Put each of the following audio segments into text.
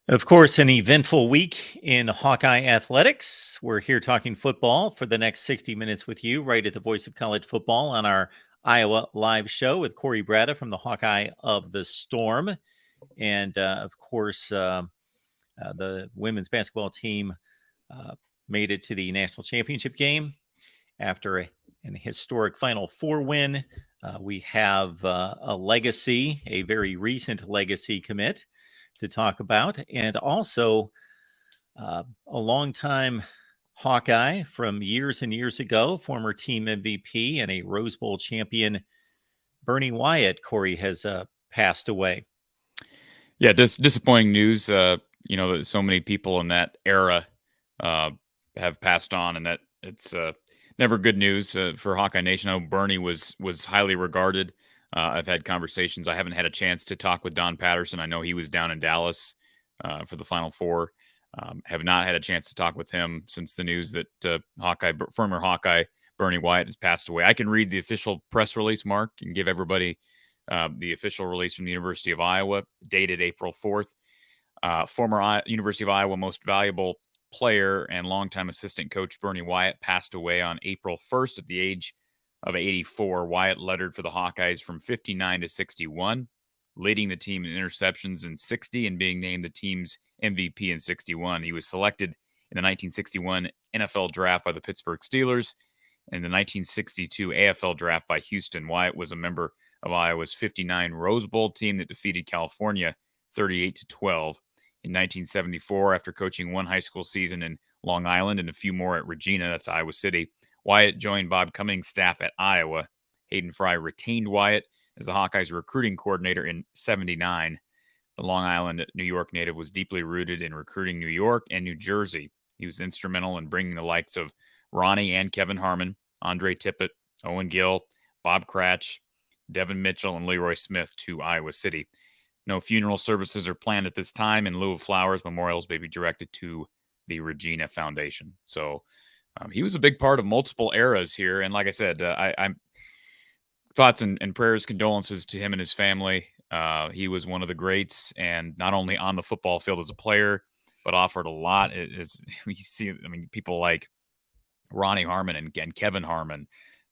Of course, an eventful week in Hawkeye athletics. We're here talking football for the next 60 minutes with you, right at the Voice of College Football on our Iowa live show with Corey Bratta from the Hawkeye of the Storm. And of course, the women's basketball team made it to the national championship game after an historic Final Four win. We have a legacy, a very recent legacy commit to talk about, and also a longtime Hawkeye from years and years ago, former team MVP and a Rose Bowl champion, Bernie Wyatt, Corey, has passed away. Yeah, disappointing news. So many people in that era have passed on, and that it's never good news for Hawkeye Nation. I know Bernie was highly regarded. I've had conversations. I haven't had a chance to talk with Don Patterson. I know he was down in Dallas for the Final Four. Have not had a chance to talk with him since the news that former Hawkeye Bernie Wyatt has passed away. I can read the official press release, Mark, and give everybody the official release from the University of Iowa, dated April 4th. Former University of Iowa most valuable player and longtime assistant coach Bernie Wyatt passed away on April 1st at the age of 84. Wyatt lettered for the Hawkeyes from 59 to 61, leading the team in interceptions in 60 and being named the team's MVP in 61. He was selected in the 1961 NFL draft by the Pittsburgh Steelers and the 1962 AFL draft by Houston. Wyatt was a member of Iowa's 59 Rose Bowl team that defeated California 38-12. In 1974, after coaching one high school season in Long Island and a few more at Regina, that's Iowa City, Wyatt joined Bob Cummings' staff at Iowa. Hayden Fry retained Wyatt as the Hawkeyes recruiting coordinator in 79. The Long Island, New York native was deeply rooted in recruiting New York and New Jersey. He was instrumental in bringing the likes of Ronnie and Kevin Harmon, Andre Tippett, Owen Gill, Bob Cratch, Devin Mitchell, and Leroy Smith to Iowa City. No funeral services are planned at this time. In lieu of flowers, memorials may be directed to the Regina Foundation. So he was a big part of multiple eras here. And like I said, I'm thoughts and prayers, condolences to him and his family. He was one of the greats, and not only on the football field as a player, but offered a lot. As you see, people like Ronnie Harmon and Kevin Harmon,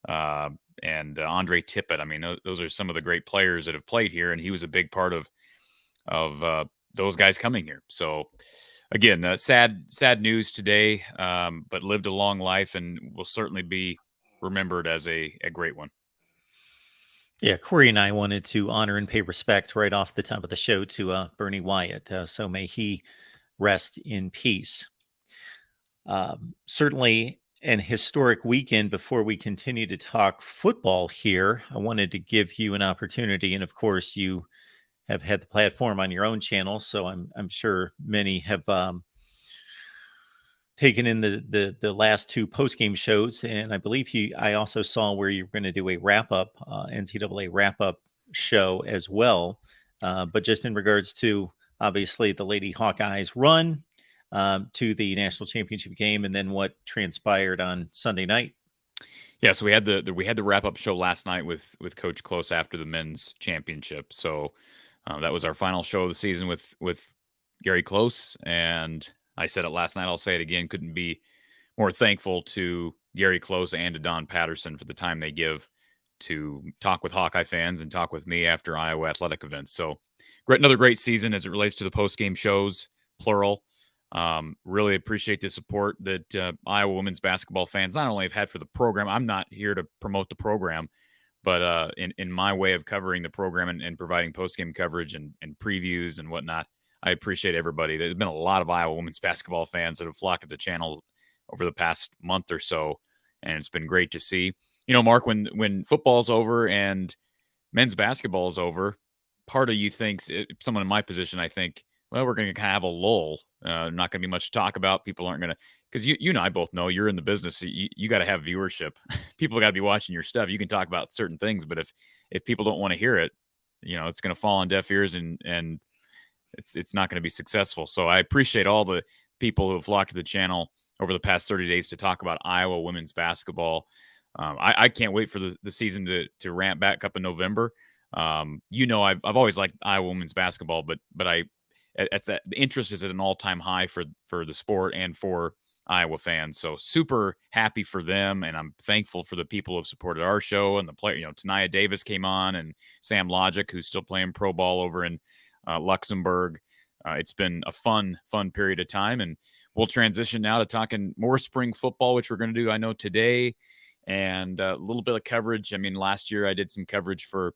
and Andre Tippett. Those are some of the great players that have played here, and he was a big part of those guys coming here. So, again, sad news today, but lived a long life and will certainly be remembered as a great one. Yeah, Corey and I wanted to honor and pay respect right off the top of the show to Bernie Wyatt. So may he rest in peace. Certainly an historic weekend. Before we continue to talk football here, I wanted to give you an opportunity. And of course, you have had the platform on your own channel, so I'm sure many have taken in the last two post-game shows. And I believe I also saw where you're going to do a wrap-up, NCAA wrap-up show as well. But just in regards to, obviously, the Lady Hawkeyes run to the national championship game, and then what transpired on Sunday night. Yeah, so we had the wrap-up show last night with Coach Close after the men's championship. So that was our final show of the season with Gary Close, and I said it last night, I'll say it again, couldn't be more thankful to Gary Close and to Don Patterson for the time they give to talk with Hawkeye fans and talk with me after Iowa athletic events. So another great season as it relates to the post-game shows, plural. Really appreciate the support that Iowa women's basketball fans not only have had for the program. I'm not here to promote the program, but in my way of covering the program and providing post-game coverage and previews and whatnot, I appreciate everybody. There's been a lot of Iowa women's basketball fans that have flocked to the channel over the past month or so, and it's been great to see. Mark, when football's over and men's basketball is over, part of you thinks, someone in my position, I think, well, we're going to have a lull. Not going to be much to talk about. People aren't going to, because you and I both know you're in the business. You got to have viewership. People got to be watching your stuff. You can talk about certain things, but if people don't want to hear it, it's going to fall on deaf ears and it's not going to be successful. So I appreciate all the people who have flocked to the channel over the past 30 days to talk about Iowa women's basketball. I can't wait for the season to ramp back up in November. I've always liked Iowa women's basketball, but the interest is at an all-time high for the sport and for Iowa fans. So super happy for them, and I'm thankful for the people who have supported our show and the player. Tania Davis came on, and Sam Logic, who's still playing pro ball over in Luxembourg. It's been a fun period of time, and we'll transition now to talking more spring football, which we're going to do, I know, today, and a little bit of coverage. I mean, last year I did some coverage for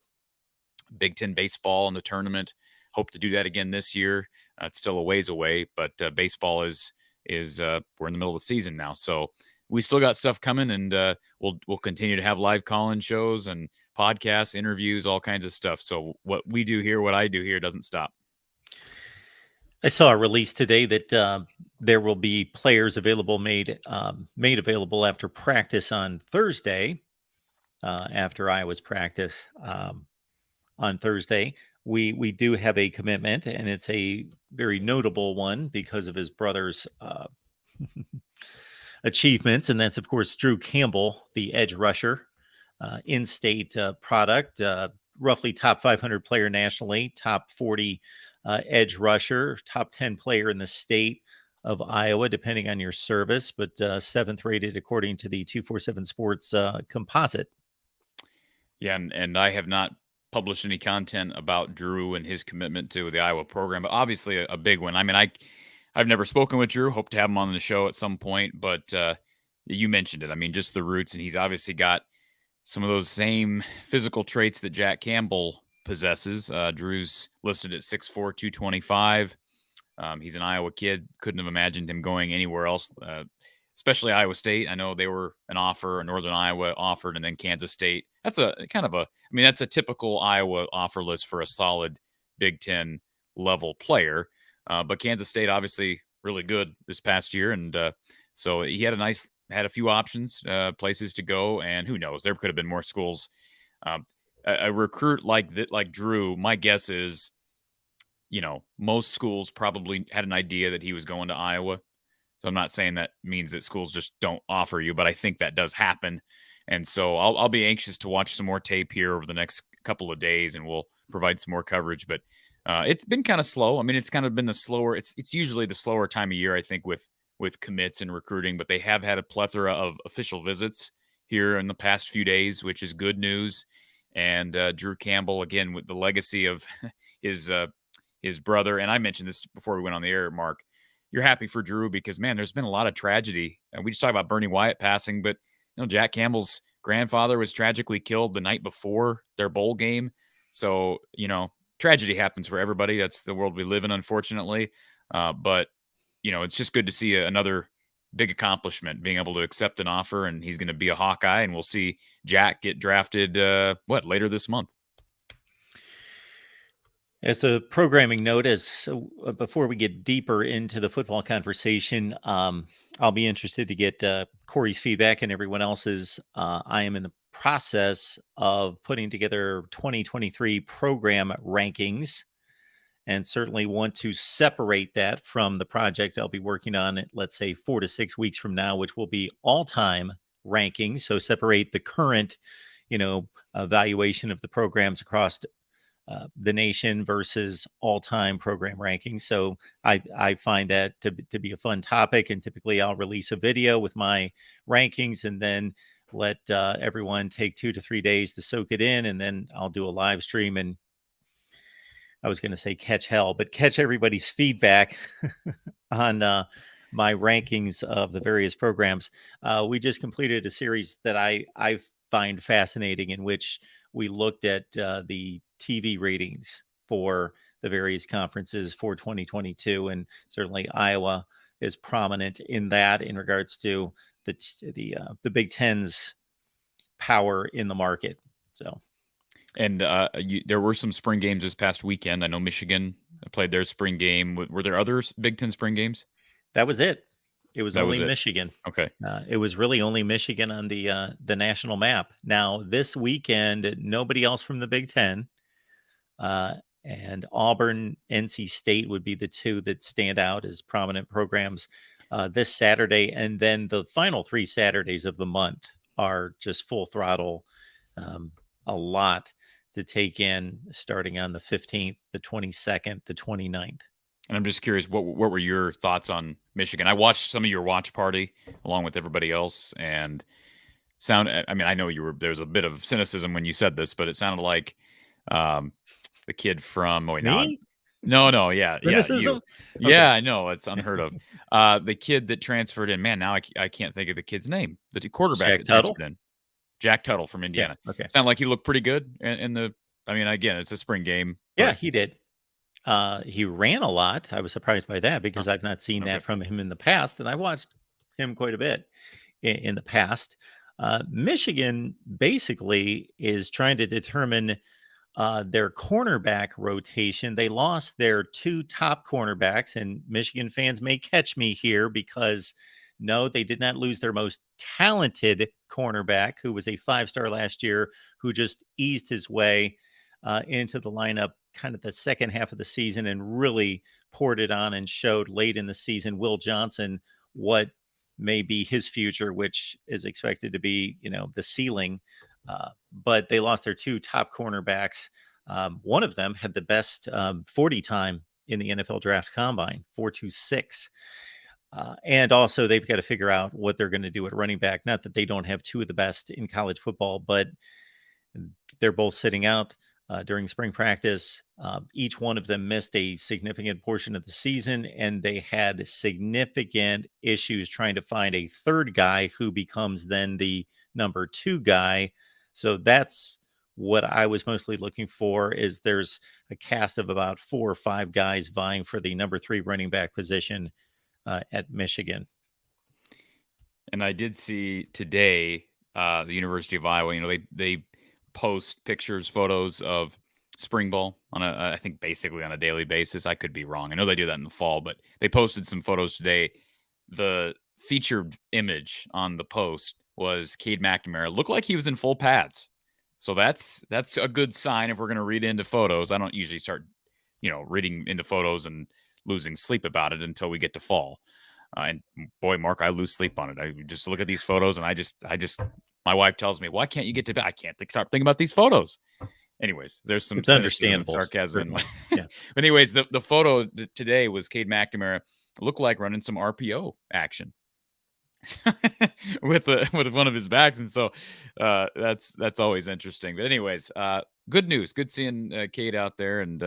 Big Ten baseball in the tournament. Hope to do that again this year. It's still a ways away, but baseball is we're in the middle of the season now, so we still got stuff coming, and we'll continue to have live call-in shows and podcasts, interviews, all kinds of stuff. So what we do here, what I do here, doesn't stop. I saw a release today that there will be players available made available after practice on Thursday. After Iowa's practice on Thursday, we do have a commitment, and it's a very notable one because of his brother's achievements, and that's of course Drew Campbell, the edge rusher, in-state product, roughly top 500 player nationally, top 40 edge rusher, top 10 player in the state of Iowa, depending on your service, but 7th rated according to the 247 Sports composite. Yeah, and I have not published any content about Drew and his commitment to the Iowa program, but obviously a big one. I mean, I've never spoken with Drew. Hope to have him on the show at some point, but you mentioned it. I mean, just the roots, and he's obviously got some of those same physical traits that Jack Campbell possesses. Drew's listed at 6'4", 225. He's an Iowa kid. Couldn't have imagined him going anywhere else, especially Iowa State. I know they were an offer, Northern Iowa offered, and then Kansas State. That's that's a typical Iowa offer list for a solid Big Ten level player. But Kansas State obviously really good this past year, and so he had a few options, places to go, and who knows, there could have been more schools. A recruit like Drew, my guess is, most schools probably had an idea that he was going to Iowa. So I'm not saying that means that schools just don't offer you, but I think that does happen. And so I'll be anxious to watch some more tape here over the next couple of days, and we'll provide some more coverage. But it's been kind of slow. I mean, it's kind of been the slower. It's usually the slower time of year, I think, with commits and recruiting. But they have had a plethora of official visits here in the past few days, which is good news. And Drew Campbell, again, with the legacy of his brother, and I mentioned this before we went on the air, Mark. You're happy for Drew because, man, there's been a lot of tragedy. And we just talked about Bernie Wyatt passing, but Jack Campbell's grandfather was tragically killed the night before their bowl game. So, tragedy happens for everybody. That's the world we live in, unfortunately. But it's just good to see another big accomplishment, being able to accept an offer, and he's going to be a Hawkeye, and we'll see Jack get drafted, later this month. As a programming note, before we get deeper into the football conversation, I'll be interested to get Corey's feedback and everyone else's. I am in the process of putting together 2023 program rankings, and certainly want to separate that from the project I'll be working on, let's say 4 to 6 weeks from now, which will be all-time rankings. So separate the current, evaluation of the programs across the nation versus all-time program rankings. So I find that to be a fun topic, and typically I'll release a video with my rankings and then let everyone take 2 to 3 days to soak it in, and then I'll do a live stream and, I was going to say catch hell, but catch everybody's feedback on my rankings of the various programs. We just completed a series that I find fascinating, in which we looked at the TV ratings for the various conferences for 2022, and certainly Iowa is prominent in that in regards to the Big Ten's power in the market. So. And there were some spring games this past weekend. I know Michigan played their spring game. Were there other Big Ten spring games? That was it. It was only Michigan. Okay. It was really only Michigan on the national map. Now, this weekend, nobody else from the Big Ten, and Auburn, NC State would be the two that stand out as prominent programs this Saturday. And then the final 3 Saturdays of the month are just full throttle. A lot to take in, starting on the 15th, the 22nd, the 29th. And I'm just curious, what were your thoughts on Michigan? I watched some of your watch party along with everybody else, and I mean, I know there was a bit of cynicism when you said this, but it sounded like the kid from Me? no, yeah, you. Criticism? Okay. Yeah, I know, it's unheard of. The kid that transferred in, man, now I can't think of the kid's name. The quarterback Jack that Tuttle? transferred in. Jack Tuttle from Yeah. Indiana. Okay. Sounded like he looked pretty good in the I mean, again, it's a spring game, Yeah, but he did. He ran a lot. I was surprised by that oh, because I've not seen okay. that from him in the past, and I watched him quite a bit in the past. Michigan basically is trying to determine their cornerback rotation. They lost their two top cornerbacks, and Michigan fans may catch me here because no, they did not lose their most talented cornerback, who was a 5-star last year, who just eased his way into the lineup kind of the second half of the season and really poured it on and showed late in the season Will Johnson what may be his future, which is expected to be, the ceiling. But they lost their two top cornerbacks. One of them had the best 40 time in the NFL draft combine, 4.26. And also, they've got to figure out what they're going to do at running back. Not that they don't have two of the best in college football, but they're both sitting out during spring practice. Each one of them missed a significant portion of the season, and they had significant issues trying to find a third guy who becomes then the number 2 guy. So that's what I was mostly looking for. Is there's a cast of about 4 or 5 guys vying for the number 3 running back position at Michigan. And I did see today the University of Iowa. They post pictures, photos of spring ball on I think basically on a daily basis. I could be wrong. I know they do that in the fall, but they posted some photos today. The featured image on the post was Cade McNamara. Looked like he was in full pads. So that's a good sign if we're going to read into photos. I don't usually start, reading into photos and losing sleep about it until we get to fall. And boy, Mark, I lose sleep on it. I just look at these photos and I just, my wife tells me, why can't you get to bed? I can't start thinking about these photos. Anyways, there's some It's cynicism and understandable, sarcasm in my. Yeah. But anyways, the photo today was Cade McNamara looked like running some RPO action with one of his backs, and so that's always interesting. But anyways, good news, good seeing Cade out there, and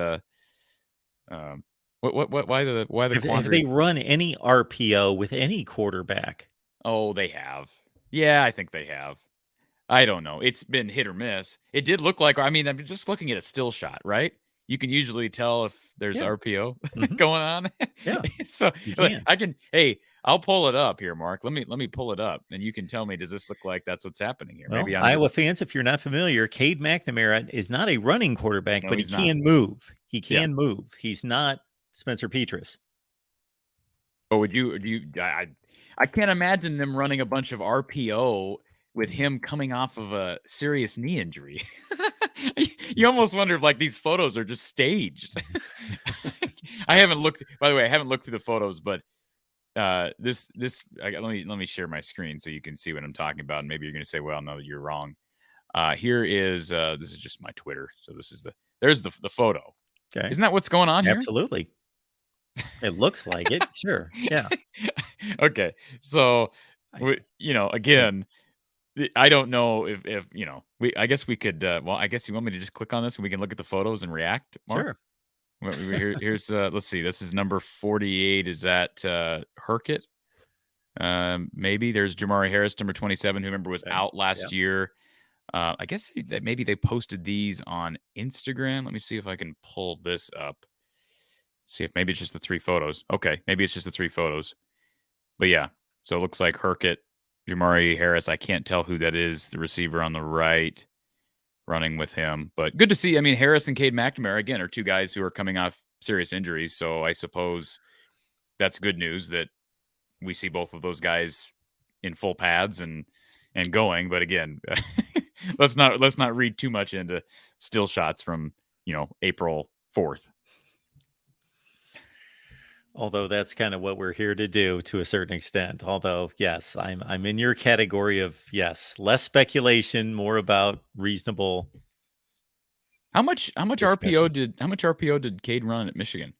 why the Have they run any RPO with any quarterback? Oh, they have. Yeah, I think they have. I don't know. It's been hit or miss. It did look like, I mean, I'm just looking at a still shot, right? You can usually tell if there's RPO going on. Yeah. So you can. I'll pull it up here, Mark. Let me pull it up and you can tell me, does this look like that's what's happening here? Well, Maybe Iowa fans, if you're not familiar, Cade McNamara is not a running quarterback, but he can move. He can move. He's not Spencer Petras. Oh, I can't imagine them running a bunch of RPO with him coming off of a serious knee injury. You almost wonder if these photos are just staged. I haven't looked, by the way, through the photos, but let me share my screen so you can see what I'm talking about. And maybe you're going to say, well, no, you're wrong. Here is, this is just my Twitter. So there's the photo. Okay. Isn't that what's going on here? Absolutely. It looks like it. Sure. Yeah. Okay. So, again, I don't know if I guess we could. I guess you want me to just click on this and we can look at the photos and react. Mark? Sure. Here's let's see. This is number 48. Is that Herkett? Maybe there's Jamari Harris, number 27, who remember was out last year. I guess maybe they posted these on Instagram. Let me see if I can pull this up. See if maybe it's just the 3 photos. Okay, maybe it's just the 3 photos. But yeah, so it looks like Herkett, Jamari Harris. I can't tell who that is. The receiver on the right, running with him. But good to see. I mean, Harris and Cade McNamara again are 2 guys who are coming off serious injuries. So I suppose that's good news that we see both of those guys in full pads and going. But again, let's not read too much into still shots from April 4th. Although that's kind of what we're here to do to a certain extent. Although, yes, I'm in your category of less speculation, more about reasonable. How much RPO did Cade run at Michigan?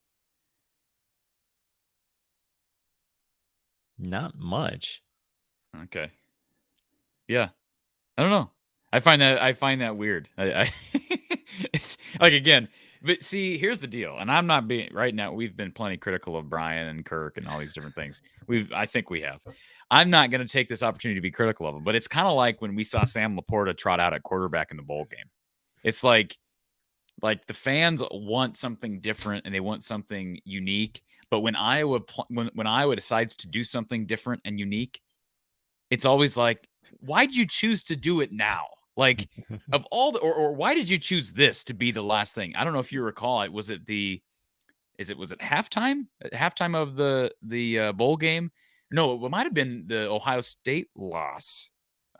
Not much. Okay. Yeah. I don't know. I find that weird. I it's like, again, but see, here's the deal. And I'm not being right now. We've been plenty critical of Brian and Kirk and all these different things. I think we have. I'm not going to take this opportunity to be critical of him, but it's kind of like when we saw Sam Laporta trot out at quarterback in the bowl game. It's like the fans want something different and they want something unique. But when when Iowa decides to do something different and unique, it's always like, why'd you choose to do it now? Like, of all the, or why did you choose this to be the last thing? I don't know if you recall. Was it halftime? At halftime of the bowl game? No, it might have been the Ohio State loss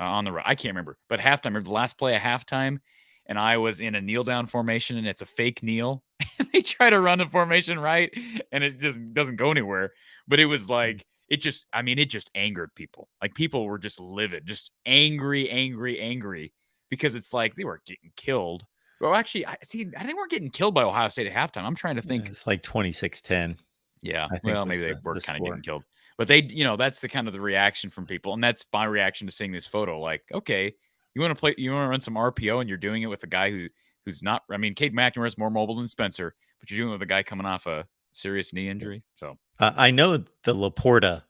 on the right. I can't remember, but halftime, or the last play of halftime, and I was in a kneel down formation, and it's a fake kneel, and they try to run the formation right, and it just doesn't go anywhere. But it was like, it just angered people. Like, people were just livid, just angry, because it's like they were getting killed. Well, actually, I think we're getting killed by Ohio State at halftime. I'm trying to think. It's like 26-10. Yeah, I think well, was maybe they were the kind of score. getting killed, but they, that's the kind of the reaction from people, and that's my reaction to seeing this photo. Like, okay, you want to run some RPO, and you're doing it with a guy who's not. I mean, Cade McNamara is more mobile than Spencer, but you're doing it with a guy coming off a serious knee injury. So I know the Laporta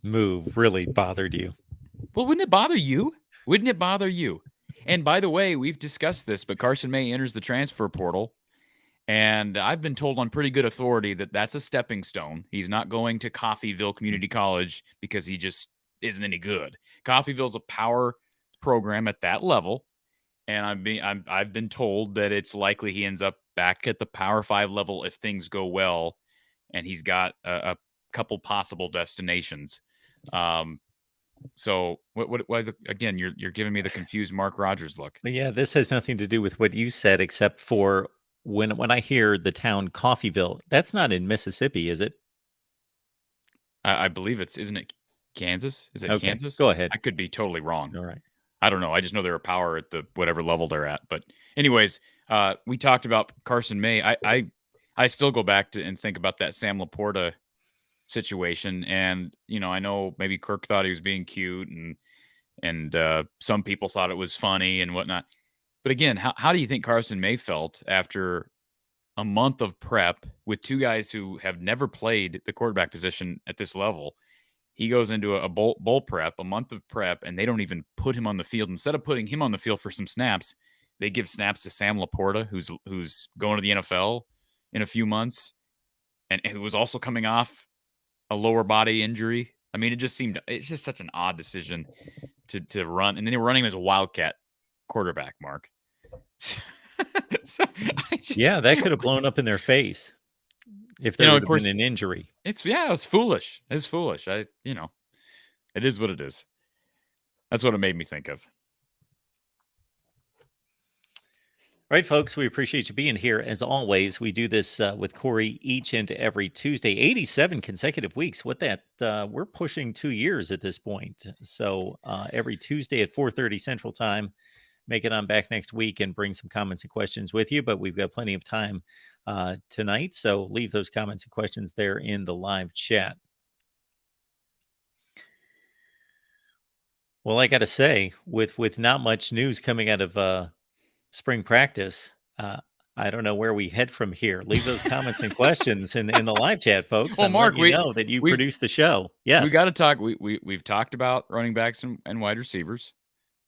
move really bothered you. Well, wouldn't it bother you? Wouldn't it bother you? And by the way, we've discussed this, but Carson May enters the transfer portal. And I've been told on pretty good authority that that's a stepping stone. He's not going to Coffeyville Community College because he just isn't any good. Coffeyville's a power program at that level. And I've been told that it's likely he ends up back at the Power 5 level if things go well. And he's got a couple possible destinations. So what again, you're giving me the confused Mark Rogers look. But yeah, this has nothing to do with what you said, except for when I hear the town Coffeyville, that's not in Mississippi, is it? I believe isn't it Kansas? Is it Okay, Kansas? go ahead. I could be totally wrong. All right. I don't know. I just know they're a power at the whatever level they're at. But anyways, we talked about Carson May. I still go back to and think about that Sam Laporta situation. And, I know maybe Kirk thought he was being cute and some people thought it was funny and whatnot. But again, how do you think Carson May felt after a month of prep with two guys who have never played the quarterback position at this level? He goes into a bowl prep, a month of prep, and they don't even put him on the field. Instead of putting him on the field for some snaps, they give snaps to Sam Laporta, who's going to the NFL in a few months, and who was also coming off a lower body injury. I mean, it's just such an odd decision to run. And then they were running him as a wildcat quarterback, Mark. Yeah, that could have blown up in their face if there would have been an injury. It's foolish. It's foolish. It is what it is. That's what it made me think of. All right, folks, we appreciate you being here. As always, we do this with Corey each and every Tuesday, 87 consecutive weeks. We're pushing 2 years at this point. So every Tuesday at 4:30 Central Time, make it on back next week and bring some comments and questions with you. But we've got plenty of time tonight, so leave those comments and questions there in the live chat. Well, I got to say, with not much news coming out of spring practice, I don't know where we head from here. Leave those comments and questions in the live chat, folks. Well, Mark, we know that you produce the show. Yes, we got to talk. We've talked about running backs and wide receivers.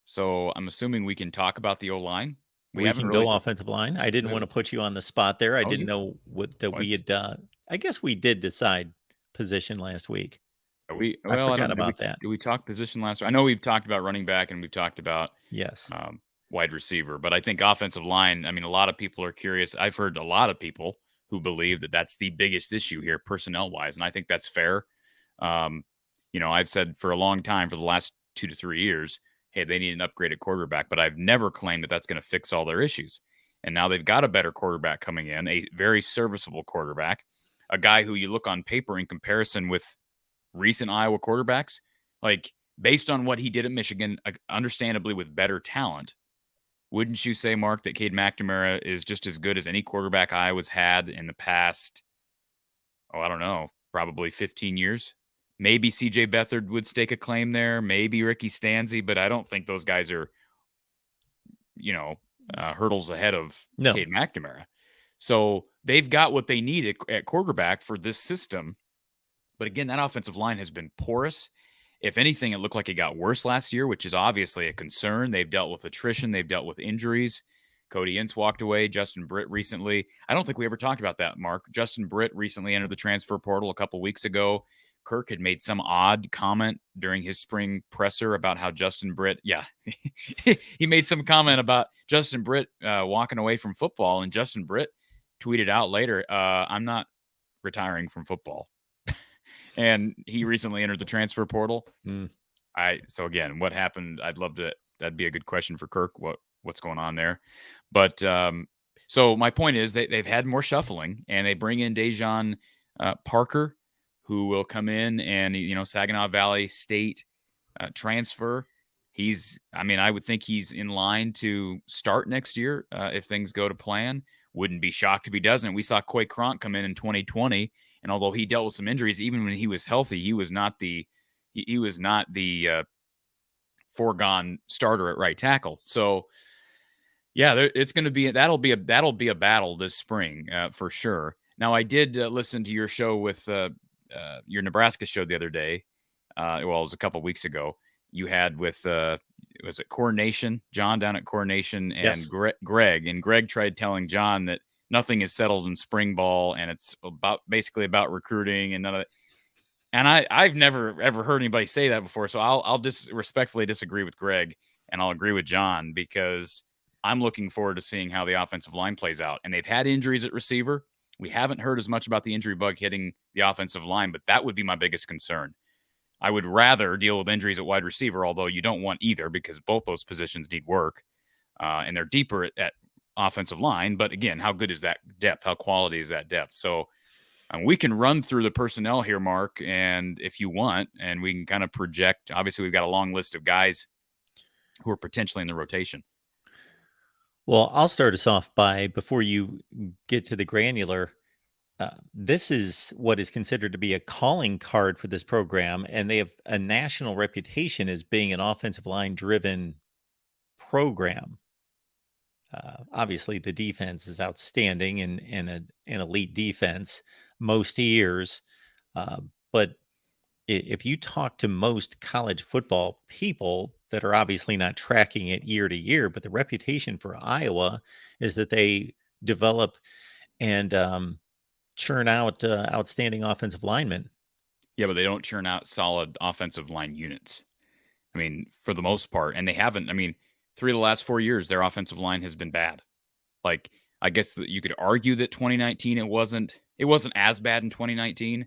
So I'm assuming we can talk about the O-line. We can go offensive line. I didn't want to put you on the spot there. I didn't know we had. I guess we did decide position last week. I forgot about that. Did we talk position last week? I know we've talked about running back and we've talked about wide receiver, but I think offensive line. I mean, a lot of people are curious. I've heard a lot of people who believe that that's the biggest issue here, personnel wise, and I think that's fair. I've said for a long time, for the last 2 to 3 years, hey, they need an upgraded quarterback, but I've never claimed that that's going to fix all their issues. And now they've got a better quarterback coming in, a very serviceable quarterback, a guy who you look on paper in comparison with recent Iowa quarterbacks, like based on what he did at Michigan, understandably with better talent. Wouldn't you say, Mark, that Cade McNamara is just as good as any quarterback Iowa's had in the past, I don't know, probably 15 years? Maybe CJ Beathard would stake a claim there. Maybe Ricky Stanzi, but I don't think those guys are, hurdles ahead of No. Cade McNamara. So they've got what they need at quarterback for this system. But again, that offensive line has been porous. If anything, it looked like it got worse last year, which is obviously a concern. They've dealt with attrition. They've dealt with injuries. Cody Ince walked away. Justin Britt recently. I don't think we ever talked about that, Mark. Justin Britt recently entered the transfer portal a couple weeks ago. Kirk had made some odd comment during his spring presser about how Justin Britt, he made some comment about Justin Britt walking away from football, and Justin Britt tweeted out later, I'm not retiring from football. And he recently entered the transfer portal. So again, what happened? I'd love to, that'd be a good question for Kirk. What's going on there? But so my point is they've had more shuffling, and they bring in Dejon Parker, who will come in and, Saginaw Valley State transfer. I would think he's in line to start next year if things go to plan. Wouldn't be shocked if he doesn't. We saw Coy Cronk come in 2020, and although he dealt with some injuries, even when he was healthy, he was not the foregone starter at right tackle. So, yeah, it's going to be that'll be a battle this spring for sure. Now, I did listen to your show with your Nebraska show the other day. It was a couple weeks ago. You had with was it Coronation, John down at Coronation, and Yes. Greg, and Greg tried telling John that nothing is settled in spring ball, and it's basically about recruiting and none of it. And I've never ever heard anybody say that before, so I'll respectfully disagree with Greg, and I'll agree with John, because I'm looking forward to seeing how the offensive line plays out. And they've had injuries at receiver. We haven't heard as much about the injury bug hitting the offensive line, but that would be my biggest concern. I would rather deal with injuries at wide receiver, although you don't want either, because both those positions need work, and they're deeper at offensive line. But again, how good is that depth? How quality is that depth? So we can run through the personnel here, Mark, and if you want, and we can kind of project. Obviously, we've got a long list of guys who are potentially in the rotation. Well, I'll start us off before you get to the granular, this is what is considered to be a calling card for this program, and they have a national reputation as being an offensive line driven program. Obviously, the defense is outstanding and an elite defense most years. But if you talk to most college football people that are obviously not tracking it year to year, but the reputation for Iowa is that they develop and churn out outstanding offensive linemen. Yeah, but they don't churn out solid offensive line units. I mean, for the most part, and they haven't. I mean, 3 of the last 4 years, their offensive line has been bad. Like, I guess that you could argue that 2019 it wasn't as bad in 2019.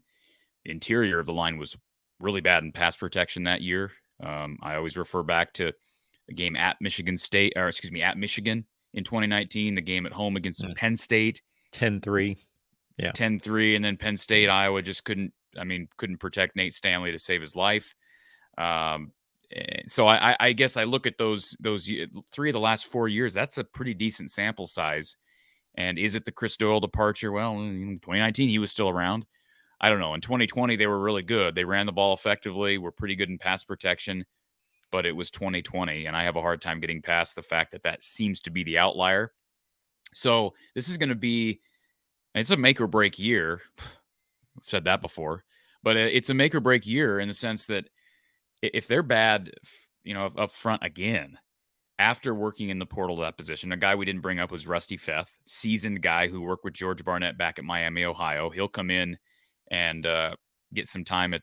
The interior of the line was really bad in pass protection that year. I always refer back to the game at Michigan at Michigan in 2019, the game at home against Penn State. 10-3. Yeah. 10-3, and then Penn State, Iowa just couldn't protect Nate Stanley to save his life. So I guess I look at those 3 of the last 4 years. That's a pretty decent sample size. And is it the Chris Doyle departure? Well, in 2019, he was still around. I don't know. In 2020, they were really good. They ran the ball effectively, were pretty good in pass protection, but it was 2020, and I have a hard time getting past the fact that seems to be the outlier. So this is going to be, it's a make or break year. I've said that before, but it's a make or break year in the sense that if they're bad, up front again, after working in the portal that position, a guy we didn't bring up was Rusty Feth, seasoned guy who worked with George Barnett back at Miami, Ohio. He'll come in and get some time at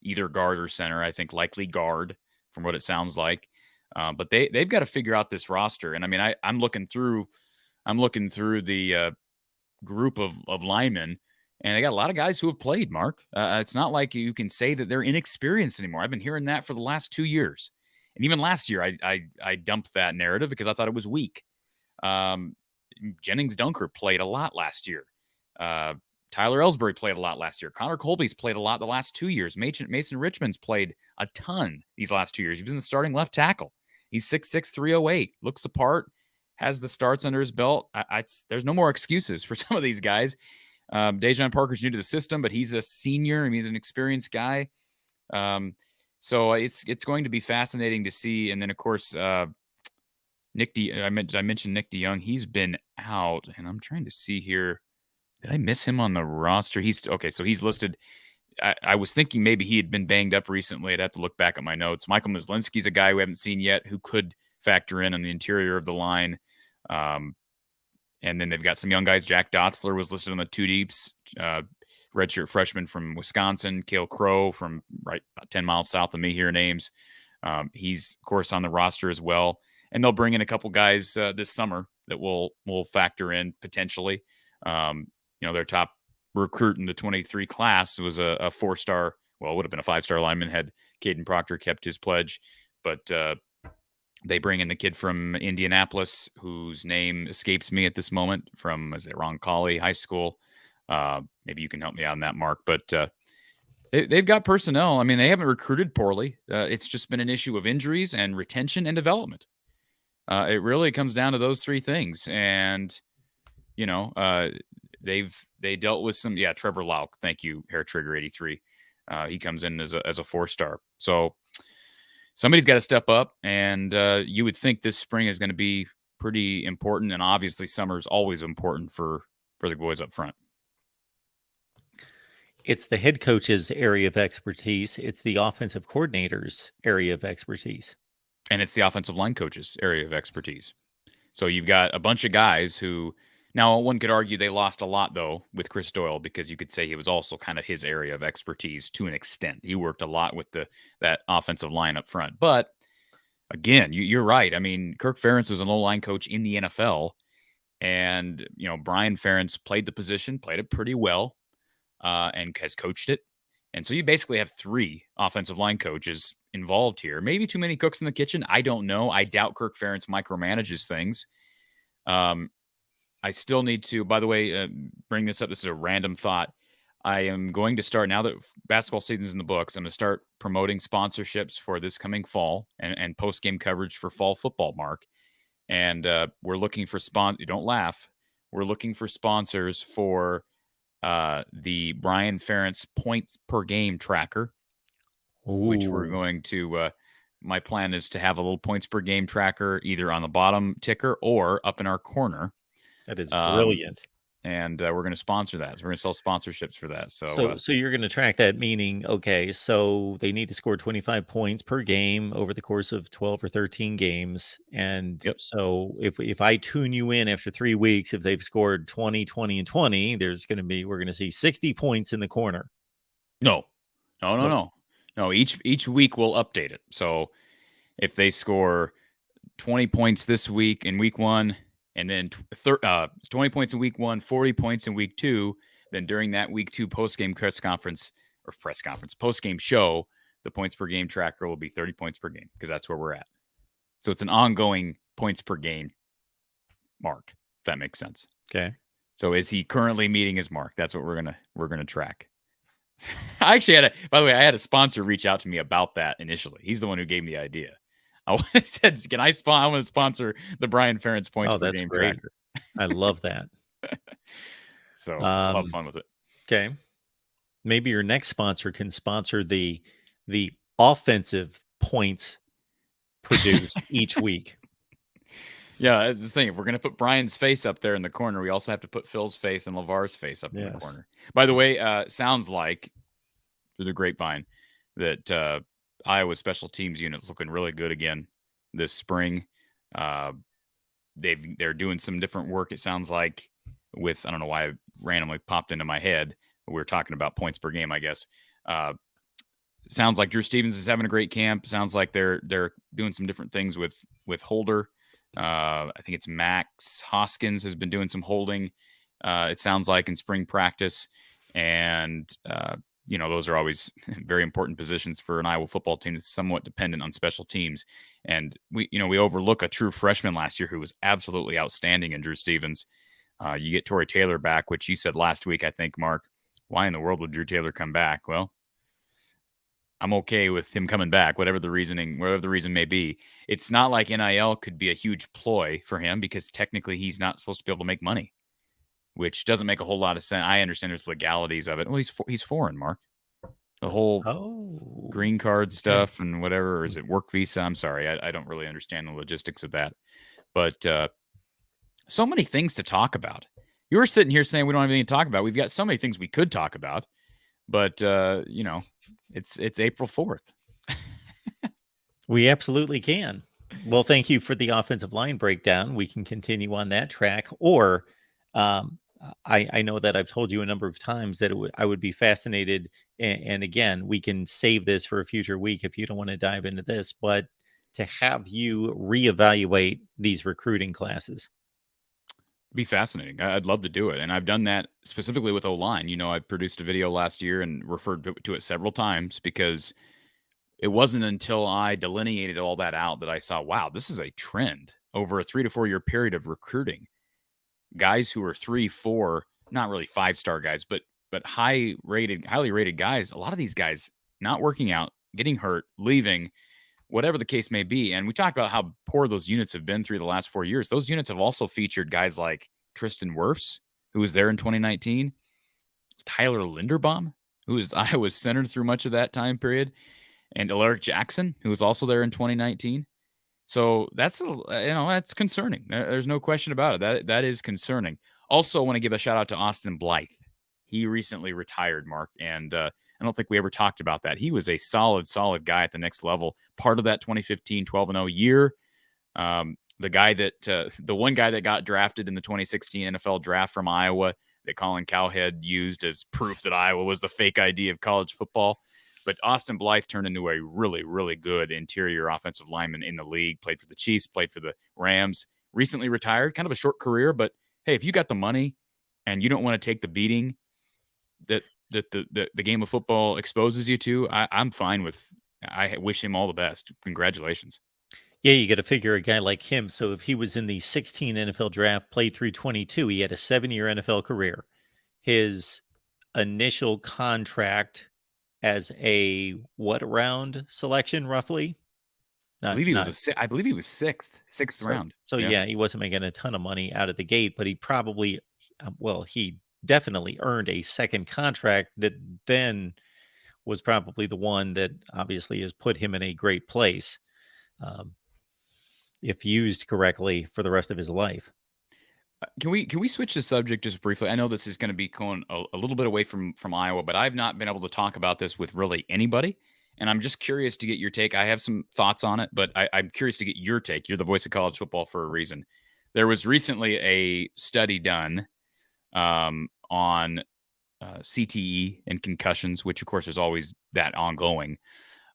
either guard or center. I think likely guard from what it sounds like. But they've got to figure out this roster. And I mean, I'm looking through the group of linemen, and they got a lot of guys who have played, Mark. It's not like you can say that they're inexperienced anymore. I've been hearing that for the last 2 years. And even last year, I dumped that narrative because I thought it was weak. Jennings Dunker played a lot last year. Tyler Ellsbury played a lot last year. Connor Colby's played a lot the last 2 years. Mason Richmond's played a ton these last 2 years. He was in the starting left tackle. He's 6'6", 308. Looks the part. Has the starts under his belt. There's no more excuses for some of these guys. Dejon Parker's new to the system, but he's a senior. I mean, he's an experienced guy. So it's going to be fascinating to see. And then, of course, Nick I mentioned Nick DeYoung. He's been out, and I'm trying to see here. Did I miss him on the roster? He's okay. So he's listed. I was thinking maybe he had been banged up recently. I'd have to look back at my notes. Michael Myslinski's a guy we haven't seen yet who could factor in on the interior of the line. And then they've got some young guys. Jack Dotzler was listed on the two deeps. Redshirt freshman from Wisconsin. Cale Crow from right about 10 miles south of me here in Ames. He's, of course, on the roster as well. And they'll bring in a couple guys this summer that will factor in potentially. Their top recruit in the 23 class was a 4-star. Well, it would have been a 5-star lineman had Caden Proctor kept his pledge. But they bring in the kid from Indianapolis, whose name escapes me at this moment, from, is it Roncalli High School? Maybe you can help me out on that, Mark. But they've got personnel. I mean, they haven't recruited poorly. It's just been an issue of injuries and retention and development. It really comes down to those three things. And, they dealt with some, Trevor Lauk. Thank you, Hair Trigger 83. He comes in as a 4-star. So somebody's got to step up, and you would think this spring is going to be pretty important. And obviously summer is always important for the boys up front. It's the head coach's area of expertise. It's the offensive coordinator's area of expertise. And it's the offensive line coach's area of expertise. So you've got a bunch of guys who, now one could argue they lost a lot, though, with Chris Doyle, because you could say he was also kind of his area of expertise to an extent. He worked a lot with that offensive line up front. But again, you're right. I mean, Kirk Ferentz was an O-line coach in the NFL. And, Brian Ferentz played the position, played it pretty well, and has coached it. And so you basically have 3 offensive line coaches involved here. Maybe too many cooks in the kitchen. I don't know. I doubt Kirk Ferentz micromanages things. I still need to, by the way, bring this up. This is a random thought. I am going to start, now that basketball season is in the books, I'm going to start promoting sponsorships for this coming fall and post-game coverage for fall football, Mark. And we're looking for don't laugh. We're looking for sponsors for the Brian Ferentz points per game tracker, which we're going to, my plan is to have a little points per game tracker either on the bottom ticker or up in our corner. That is brilliant. And we're going to sponsor that. So we're going to sell sponsorships for that. So you're going to track that, meaning, okay, so they need to score 25 points per game over the course of 12 or 13 games. And so if I tune you in after 3 weeks, if they've scored 20, 20, and 20, we're going to see 60 points in the corner. No. Each week we'll update it. So if they score 20 points this week in week 1, and then 20 points in week 1, 40 points in week 2, then during that week 2 post-game post-game show, the points per game tracker will be 30 points per game, because that's where we're at. So it's an ongoing points per game mark, if that makes sense. Okay. So is he currently meeting his mark? That's what we're gonna track. I actually by the way, I had a sponsor reach out to me about that initially. He's the one who gave me the idea. I said, I want to sponsor the Brian Ferentz points per game tracker. I love that. So I'll have fun with it. Okay. Maybe your next sponsor can sponsor the offensive points produced each week. Yeah, that's the thing. If we're going to put Brian's face up there in the corner, we also have to put Phil's face and LeVar's face up in the corner. By the way, sounds like through the grapevine that Iowa special teams unit's looking really good again this spring. They're doing some different work, it sounds like, with, I don't know why it randomly popped into my head. We were talking about points per game, I guess. Sounds like Drew Stevens is having a great camp. Sounds like they're doing some different things with Holder. I think it's Max Hoskins has been doing some holding. It sounds like in spring practice, and those are always very important positions for an Iowa football team that's somewhat dependent on special teams. And we overlook a true freshman last year who was absolutely outstanding in Drew Stevens. You get Torrey Taylor back, which you said last week, I think, Mark. Why in the world would Drew Taylor come back? Well, I'm okay with him coming back, whatever the reason may be. It's not like NIL could be a huge ploy for him, because technically he's not supposed to be able to make money. which doesn't make a whole lot of sense. I understand there's legalities of it. Well, he's foreign, Mark. The whole green card stuff and whatever, or is it work visa? I'm sorry, I don't really understand the logistics of that. But so many things to talk about. You were sitting here saying we don't have anything to talk about. We've got so many things we could talk about, but it's April 4th. We absolutely can. Well, thank you for the offensive line breakdown. We can continue on that track, or I know that I've told you a number of times that I would be fascinated. And again, we can save this for a future week if you don't want to dive into this, but to have you reevaluate these recruiting classes. Be fascinating. I'd love to do it. And I've done that specifically with O-line. I produced a video last year and referred to it several times because it wasn't until I delineated all that out that I saw, wow, this is a trend over a 3 to 4 year period of recruiting. Guys who are 3, 4, not really 5-star guys, but highly rated guys. A lot of these guys not working out, getting hurt, leaving, whatever the case may be. And we talked about how poor those units have been through the last 4 years. Those units have also featured guys like Tristan Wirfs, who was there in 2019, Tyler Linderbaum, who was Iowa's center through much of that time period, and Alaric Jackson, who was also there in 2019. So that's concerning. There's no question about it. That is concerning. Also, I want to give a shout out to Austin Blight. He recently retired, Mark, and I don't think we ever talked about that. He was a solid guy at the next level. Part of that 2015 12-0 year. The one guy that got drafted in the 2016 NFL draft from Iowa that Colin Cowhead used as proof that Iowa was the fake ID of college football. But Austin Blythe turned into a really, really good interior offensive lineman in the league, played for the Chiefs, played for the Rams, recently retired, kind of a short career. But, hey, if you got the money and you don't want to take the beating that the game of football exposes you to, I'm fine with – I wish him all the best. Congratulations. Yeah, you got to figure a guy like him. So if he was in the 16 NFL draft, played through 22, he had a 7-year NFL career. His initial contract – as a round selection roughly? I believe he was sixth round. So yeah, he wasn't making a ton of money out of the gate, but he probably, he definitely earned a second contract that then was probably the one that obviously has put him in a great place, if used correctly for the rest of his life. Can we switch the subject just briefly? I know this is going to be going a little bit away from Iowa, but I've not been able to talk about this with really anybody, and I'm just curious to get your take. I have some thoughts on it, but I'm curious to get your take. You're the voice of college football for a reason. There was recently a study done on CTE and concussions, which of course is always that ongoing.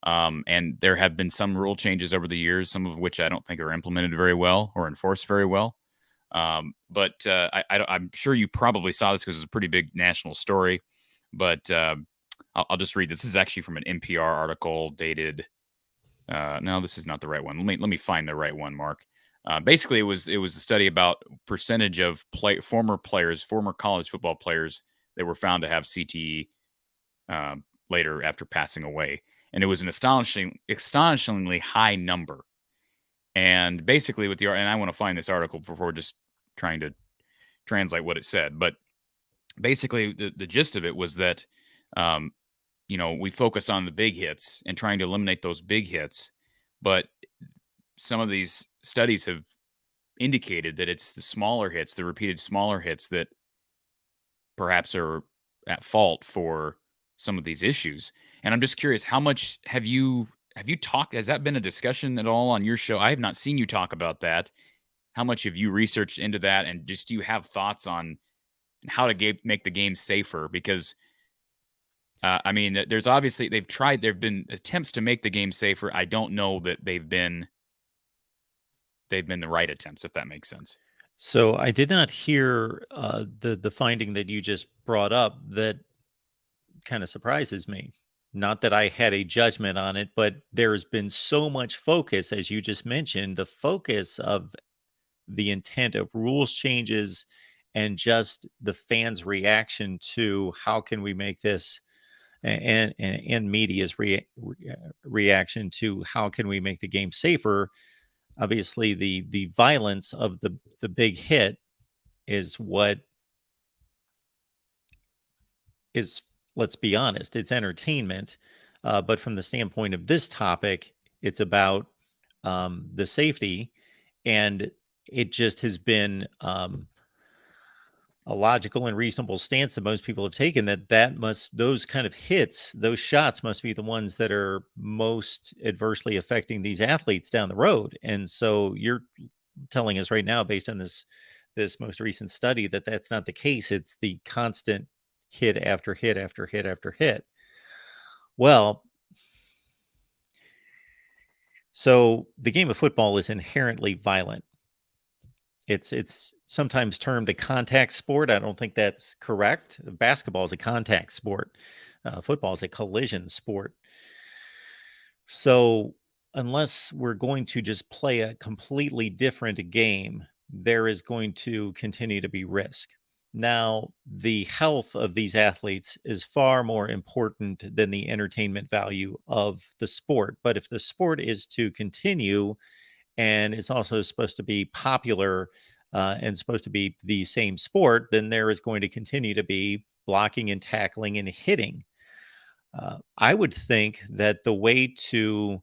And there have been some rule changes over the years, some of which I don't think are implemented very well or enforced very well. But I'm sure you probably saw this because it's a pretty big national story, but I'll just read. This is actually from an NPR article dated. No, this is not the right one. Let me find the right one, Mark. Basically, it was a study about percentage of former college football players that were found to have CTE later after passing away, and it was an astonishingly high number. And basically, and I want to find this article before just trying to translate what it said, but basically, the gist of it was that, we focus on the big hits and trying to eliminate those big hits, but some of these studies have indicated that it's the smaller hits, the repeated smaller hits, that perhaps are at fault for some of these issues. And I'm just curious, how much have you talked? Has that been a discussion at all on your show? I have not seen you talk about that. How much have you researched into that? And just, do you have thoughts on how to make the game safer? Because, there's obviously, there've been attempts to make the game safer. I don't know that they've been the right attempts, if that makes sense. So I did not hear the finding that you just brought up. That kind of surprises me. Not that I had a judgment on it, but there's been so much focus, as you just mentioned, the focus of the intent of rules changes and just the fans' reaction to how can we make this, and media's reaction to how can we make the game safer. Obviously, the violence of the big hit is what is, let's be honest, it's entertainment. But from the standpoint of this topic, it's about the safety, and it just has been a logical and reasonable stance that most people have taken, those kind of hits, those shots must be the ones that are most adversely affecting these athletes down the road. And so you're telling us right now, based on this most recent study, that that's not the case. It's the constant hit after hit after hit after hit. Well, so the game of football is inherently violent. It's sometimes termed a contact sport. I don't think that's correct. Basketball is a contact sport. Football is a collision sport. So unless we're going to just play a completely different game, there is going to continue to be risk. Now, the health of these athletes is far more important than the entertainment value of the sport. But if the sport is to continue, and it's also supposed to be popular and supposed to be the same sport, then there is going to continue to be blocking and tackling and hitting. I would think that the way to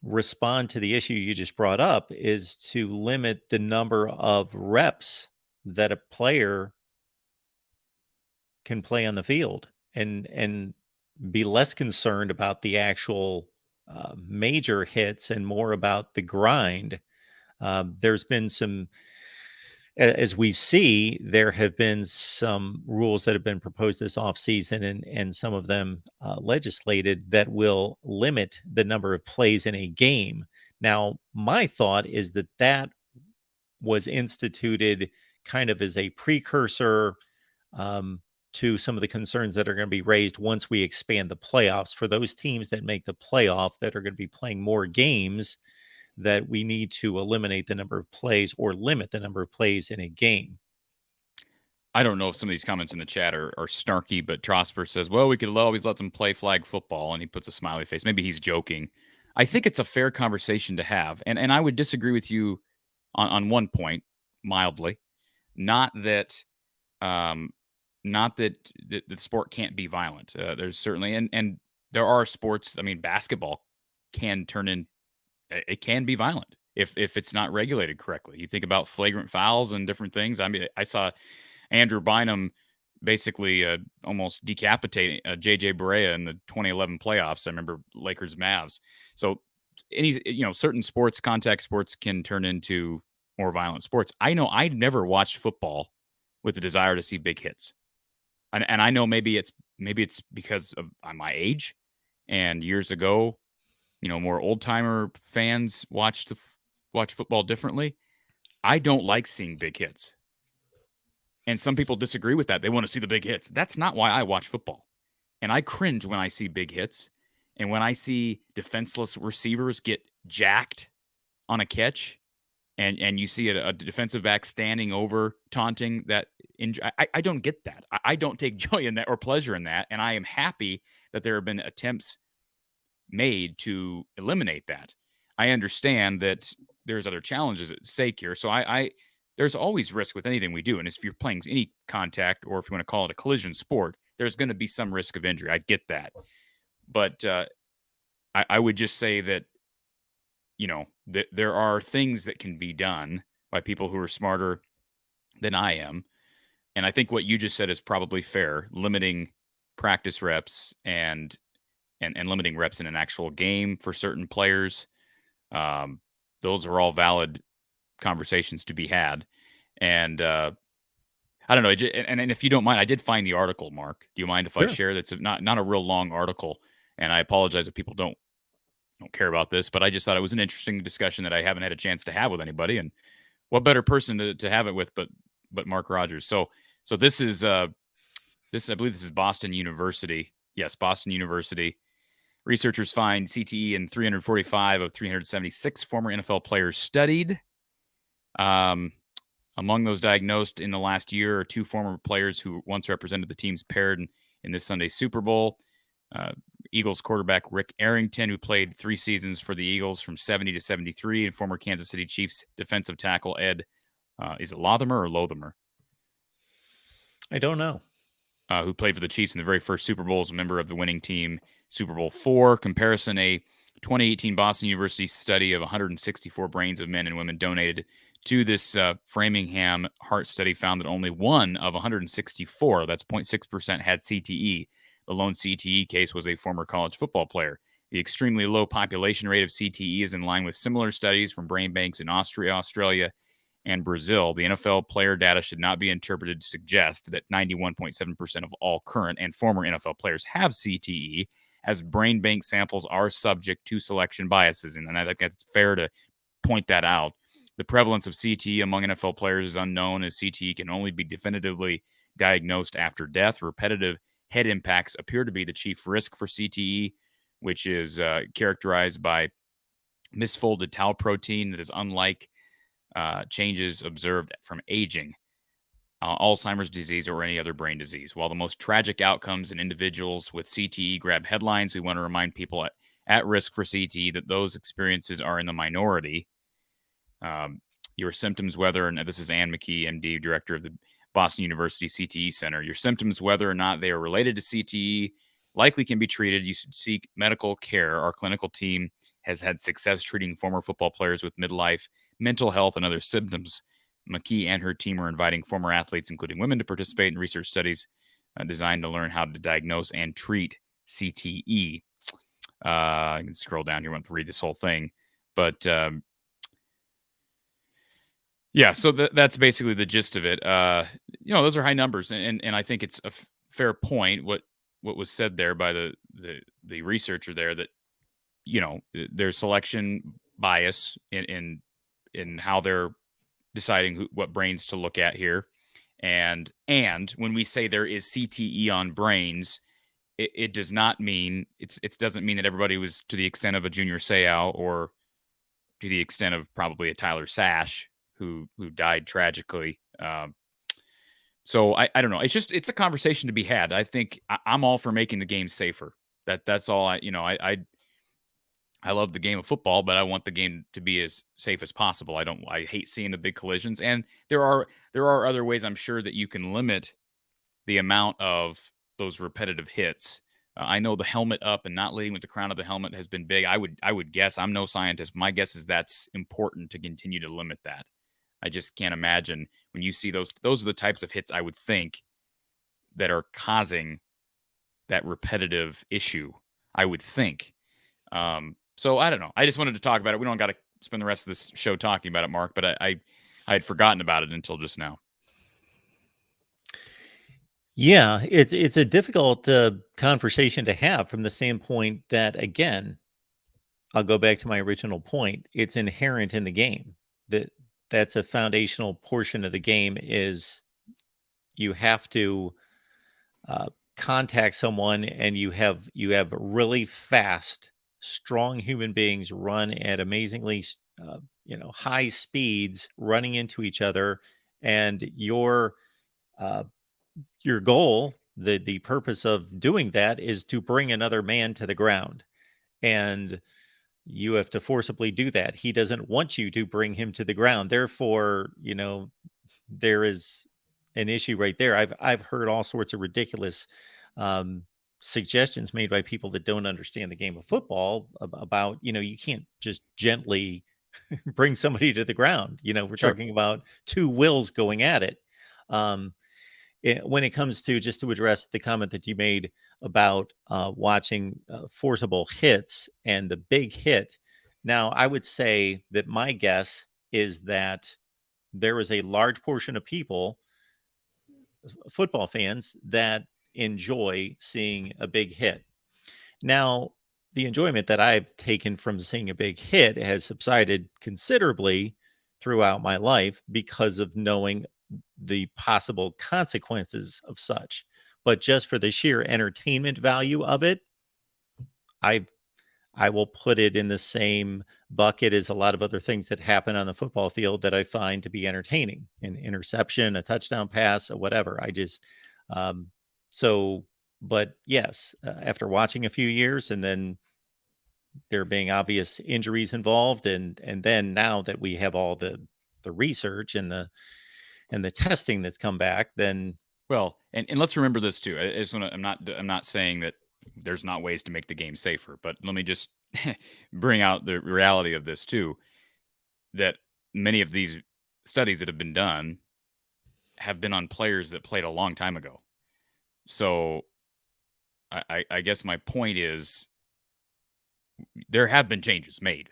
respond to the issue you just brought up is to limit the number of reps that a player can play on the field, and be less concerned about the actual major hits and more about the grind. There's been some, as we see, there have been some rules that have been proposed this offseason, and some of them legislated, that will limit the number of plays in a game. Now, my thought is that that was instituted kind of as a precursor to some of the concerns that are going to be raised once we expand the playoffs. For those teams that make the playoff that are going to be playing more games, that we need to eliminate the number of plays or limit the number of plays in a game. I don't know if some of these comments in the chat are snarky, but Trosper says, well, we could always let them play flag football, and he puts a smiley face. Maybe he's joking. I think it's a fair conversation to have, and I would disagree with you on one point, mildly. Not that the sport can't be violent. There's certainly, and there are sports. I mean, basketball can turn in. It can be violent if it's not regulated correctly. You think about flagrant fouls and different things. I mean, I saw Andrew Bynum basically almost decapitating JJ Barea in the 2011 playoffs. I remember Lakers Mavs. So certain sports, contact sports, can turn into more violent sports. I know I never watched football with the desire to see big hits. And I know maybe it's because of my age, and years ago, more old timer fans watch football differently. I don't like seeing big hits. And some people disagree with that. They want to see the big hits. That's not why I watch football. And I cringe when I see big hits. And when I see defenseless receivers get jacked on a catch, and you see a defensive back standing over, taunting that injury, I don't get that. I don't take joy in that or pleasure in that. And I am happy that there have been attempts made to eliminate that. I understand that there's other challenges at stake here. So there's always risk with anything we do. And if you're playing any contact, or if you want to call it a collision sport, there's going to be some risk of injury. I get that. But I would just say that, there are things that can be done by people who are smarter than I am. And I think what you just said is probably fair, limiting practice reps and limiting reps in an actual game for certain players. Those are all valid conversations to be had. And I don't know. And if you don't mind, I did find the article, Mark. Do you mind if I share? That's not a real long article. And I apologize if people don't care about this, but I just thought it was an interesting discussion that I haven't had a chance to have with anybody. And what better person to have it with but Mark Rogers. So this is I believe this is Boston University. Yes, Boston University. Researchers find CTE in 345 of 376 former NFL players studied. Among those diagnosed in the last year are two former players who once represented the teams paired in this Sunday's Super Bowl. Eagles quarterback Rick Arrington, who played 3 seasons for the Eagles from 70 to 73, and former Kansas City Chiefs defensive tackle Ed, is it Lothamer or Lothamer? I don't know. Who played for the Chiefs in the very first Super Bowl, as a member of the winning team, Super Bowl IV. Comparison, a 2018 Boston University study of 164 brains of men and women donated to this Framingham Heart study found that only one of 164, that's 0.6%, had CTE. The lone CTE case was a former college football player. The extremely low population rate of CTE is in line with similar studies from brain banks in Austria, Australia, and Brazil. The NFL player data should not be interpreted to suggest that 91.7% of all current and former NFL players have CTE, as brain bank samples are subject to selection biases. And I think it's fair to point that out. The prevalence of CTE among NFL players is unknown, as CTE can only be definitively diagnosed after death. Repetitive head impacts appear to be the chief risk for CTE, which is characterized by misfolded tau protein that is unlike changes observed from aging, Alzheimer's disease, or any other brain disease. While the most tragic outcomes in individuals with CTE grab headlines, we want to remind people at risk for CTE that those experiences are in the minority. Your symptoms, whether, and this is Ann McKee, MD, director of the Boston University CTE Center, your symptoms, whether or not they are related to CTE, likely can be treated. You should seek medical care. Our clinical team has had success treating former football players with midlife, mental health, and other symptoms. McKee and her team are inviting former athletes, including women, to participate in research studies designed to learn how to diagnose and treat CTE. I can scroll down here. I want to read this whole thing. But yeah, so that's basically the gist of it. Those are high numbers. And I think it's a fair point what was said there by the researcher there, that there's selection bias in how they're deciding what brains to look at here. And when we say there is CTE on brains, it does not mean it doesn't mean that everybody was to the extent of a Junior Seau or to the extent of probably a Tyler Sash who died tragically. So I don't know. It's a conversation to be had. I think I'm all for making the game safer. That's all I love the game of football, but I want the game to be as safe as possible. I hate seeing the big collisions. And there are other ways, I'm sure, that you can limit the amount of those repetitive hits. I know the helmet up and not leading with the crown of the helmet has been big. I would guess, I'm no scientist, my guess is that's important to continue to limit that. I just can't imagine when you see those are the types of hits I would think that are causing that repetitive issue, I would think. So I don't know. I just wanted to talk about it. We don't got to spend the rest of this show talking about it, Mark, but I had forgotten about it until just now. Yeah, it's a difficult conversation to have from the standpoint that, again, I'll go back to my original point. It's inherent in the game. That's a foundational portion of the game, is you have to contact someone, and you have really fast, strong human beings run at amazingly high speeds, running into each other, and your goal, the purpose of doing that, is to bring another man to the ground, and you have to forcibly do that. He doesn't want you to bring him to the ground. Therefore, there is an issue right there. I've heard all sorts of ridiculous suggestions made by people that don't understand the game of football about, you can't just gently bring somebody to the ground. We're Sure. talking about two wills going at it. When it comes to, just to address the comment that you made about watching forcible hits and the big hit. Now, I would say that my guess is that there is a large portion of people, football fans, that enjoy seeing a big hit. Now, the enjoyment that I've taken from seeing a big hit has subsided considerably throughout my life because of knowing the possible consequences of such. But just for the sheer entertainment value of it, I will put it in the same bucket as a lot of other things that happen on the football field that I find to be entertaining. An interception, a touchdown pass, or whatever. I just but yes, after watching a few years, and then there being obvious injuries involved, and then now that we have all the research and the testing that's come back, then Well, and let's remember this too. I just want to, I'm not saying that there's not ways to make the game safer, but let me just bring out the reality of this too, that many of these studies that have been done have been on players that played a long time ago. So I guess my point is there have been changes made.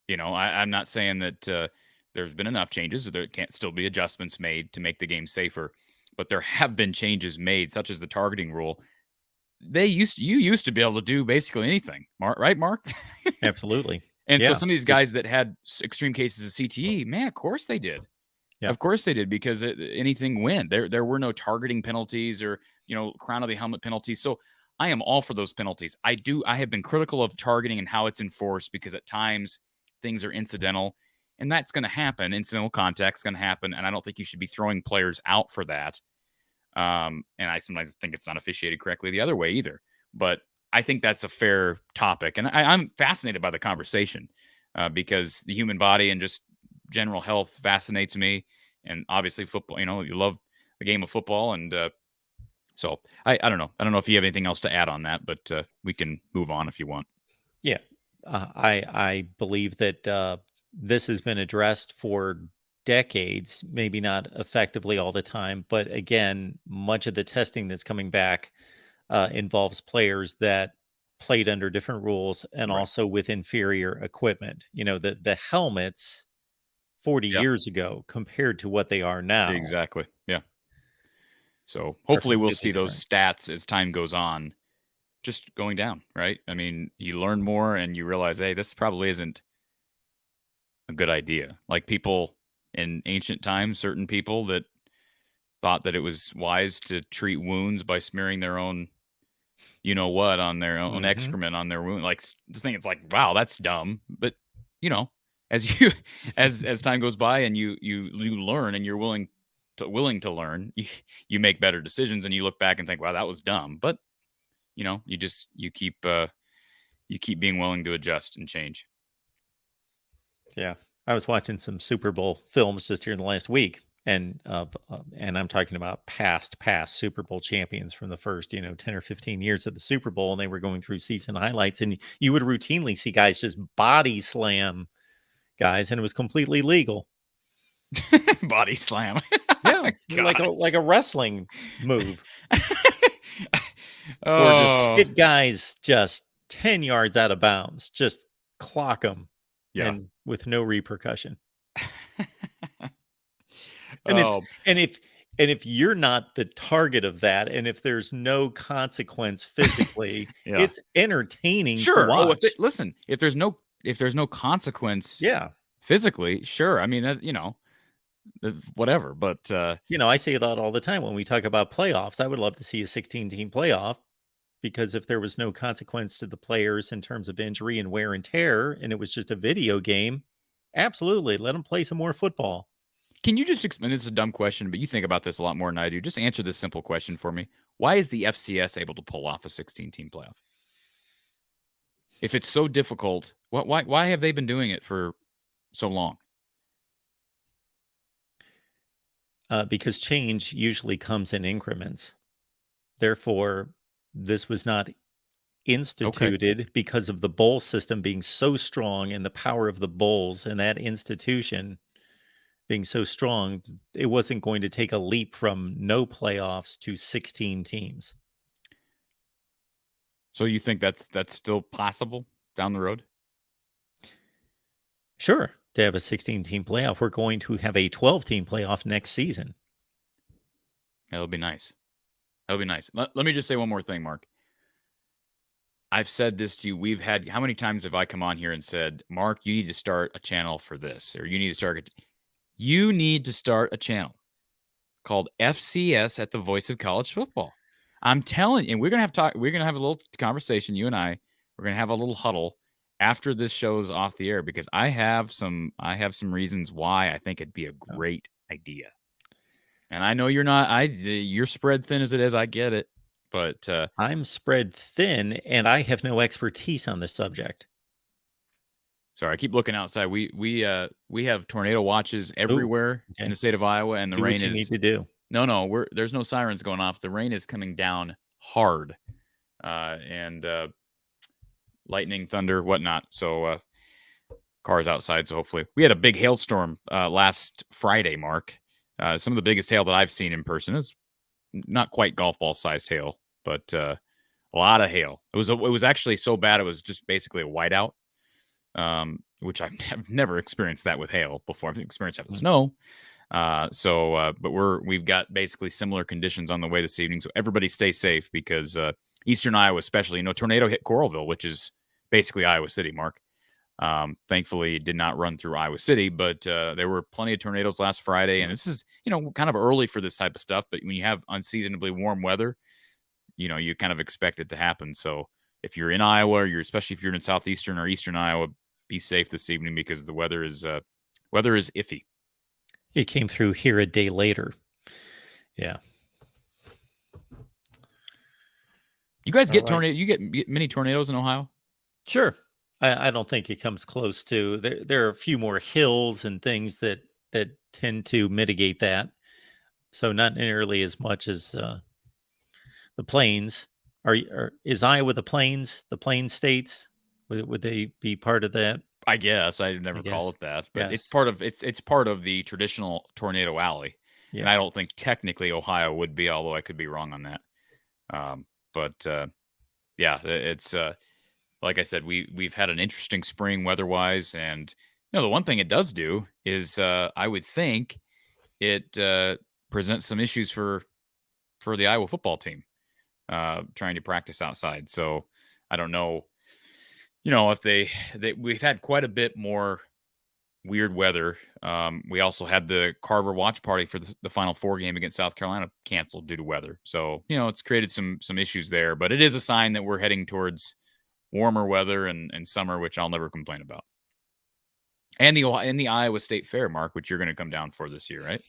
I'm not saying that there's been enough changes, or there can't still be adjustments made to make the game safer, but there have been changes made, such as the targeting rule. You used to be able to do basically anything, right, Mark? Absolutely. And so Yeah. some of these guys that had extreme cases of CTE, man, of course they did. Yeah. Of course they did, because anything went. There were no targeting penalties or, crown of the helmet penalties. So I am all for those penalties. I have been critical of targeting and how it's enforced, because at times things are incidental, and that's going to happen. Incidental contact is going to happen, and I don't think you should be throwing players out for that. And I sometimes think it's not officiated correctly the other way either. But I think that's a fair topic, and I'm fascinated by the conversation because the human body and just general health fascinates me, and obviously football. You love the game of football, and so I don't know. I don't know if you have anything else to add on that, but we can move on if you want. Yeah. I believe that this has been addressed for decades, maybe not effectively all the time, but again, much of the testing that's coming back involves players that played under different rules and Right. also with inferior equipment. The helmets 40 Yeah. years ago compared to what they are now Exactly. Yeah. So are hopefully we'll completely see those different. stats as time goes on just going down, right? I mean, you learn more and you realize, hey, this probably isn't a good idea. Like people in ancient times, certain people that thought that it was wise to treat wounds by smearing their own, what, on their own Hmm. excrement on their wound. Like the thing, it's like, wow, that's dumb. But you know, as you as time goes by and you learn and you're willing to learn, you make better decisions and you look back and think, wow, that was dumb. But you keep being willing to adjust and change. Yeah. I was watching some Super Bowl films just here in the last week, and I'm talking about past Super Bowl champions from the first 10 or 15 years of the Super Bowl, and they were going through season highlights, and you would routinely see guys just body slam guys, and it was completely legal. Body slam. Yeah, like a God. like a wrestling move, or just Oh, hit guys just 10 yards out of bounds, just clock them, yeah. and with no repercussion. And it's Oh, and if you're not the target of that, and if there's no consequence physically, yeah. it's entertaining to Sure. Oh, watch. listen, if there's no consequence Yeah. physically, sure. I mean, that whatever. But I say that all the time when we talk about playoffs. I would love to see a 16-team playoff, because if there was no consequence to the players in terms of injury and wear and tear, and it was just a video game, absolutely, let them play some more football. can you just explain? This is a dumb question, but you think about this a lot more than I do. Just answer this simple question for me. Why is the FCS able to pull off a 16-team playoff? If it's so difficult, why have they been doing it for so long? Because change usually comes in increments. Therefore, this was not Okay. instituted because of the bowl system being so strong and the power of the bowls and that institution being so strong. It wasn't going to take a leap from no playoffs to 16 teams. So you think that's still possible down the road? Sure, to have a 16-team playoff, we're going to have a 12-team playoff next season. That'll be nice. That'll be nice. Let me just say one more thing, Mark. I've said this to you. We've had, how many times have I come on here and said, Mark, you need to start a channel for this, or you need to start a channel called FCS at the Voice of College Football. I'm telling you, and we're gonna have a little conversation, you and I. We're gonna have a little huddle after this show's off the air, because I have some reasons why I think it'd be a Oh. great idea. And I know you're spread thin as it is. I get it. But I'm spread thin and I have no expertise on this subject. sorry, I keep looking outside. We have tornado watches Oh, everywhere in okay. the state of Iowa, and the Do what rain you need is to do. No, there's no sirens going off. The rain is coming down hard, and lightning, thunder, whatnot. So cars outside. So hopefully, we had a big hailstorm last Friday, Mark. Some of the biggest hail that I've seen in person. Is not quite golf ball sized hail, but a lot of hail. It was actually so bad it was just basically a whiteout. Which I've never experienced that with hail before. I've experienced that with snow. But we've got basically similar conditions on the way this evening. So everybody stay safe because Eastern Iowa, especially, tornado hit Coralville, which is basically Iowa City, Mark. Thankfully, it did not run through Iowa City, but there were plenty of tornadoes last Friday. And this is, kind of early for this type of stuff. But when you have unseasonably warm weather, you kind of expect it to happen. So if you're in Iowa, or especially if you're in southeastern or eastern Iowa, be safe this evening because the weather is iffy. It came through here a day later. Yeah. You guys get tornado? You get many tornadoes in Ohio? Sure. I don't think it comes close to. There are a few more hills and things that tend to mitigate that. So not nearly as much as the plains. Is Iowa the plains states? Would they be part of that? I guess I never call it that, but yes. it's part of the traditional tornado alley, and I don't think technically Ohio would be, although I could be wrong on that. It's like I said, we've had an interesting spring weather-wise, and the one thing it does do is I would think it presents some issues for the Iowa football team trying to practice outside. So I don't know. If we've had quite a bit more weird weather. We also had the Carver watch party for the Final Four game against South Carolina canceled due to weather. So, it's created some issues there, but it is a sign that we're heading towards warmer weather and summer, which I'll never complain about. And the Iowa State Fair, Mark, which you're going to come down for this year, right?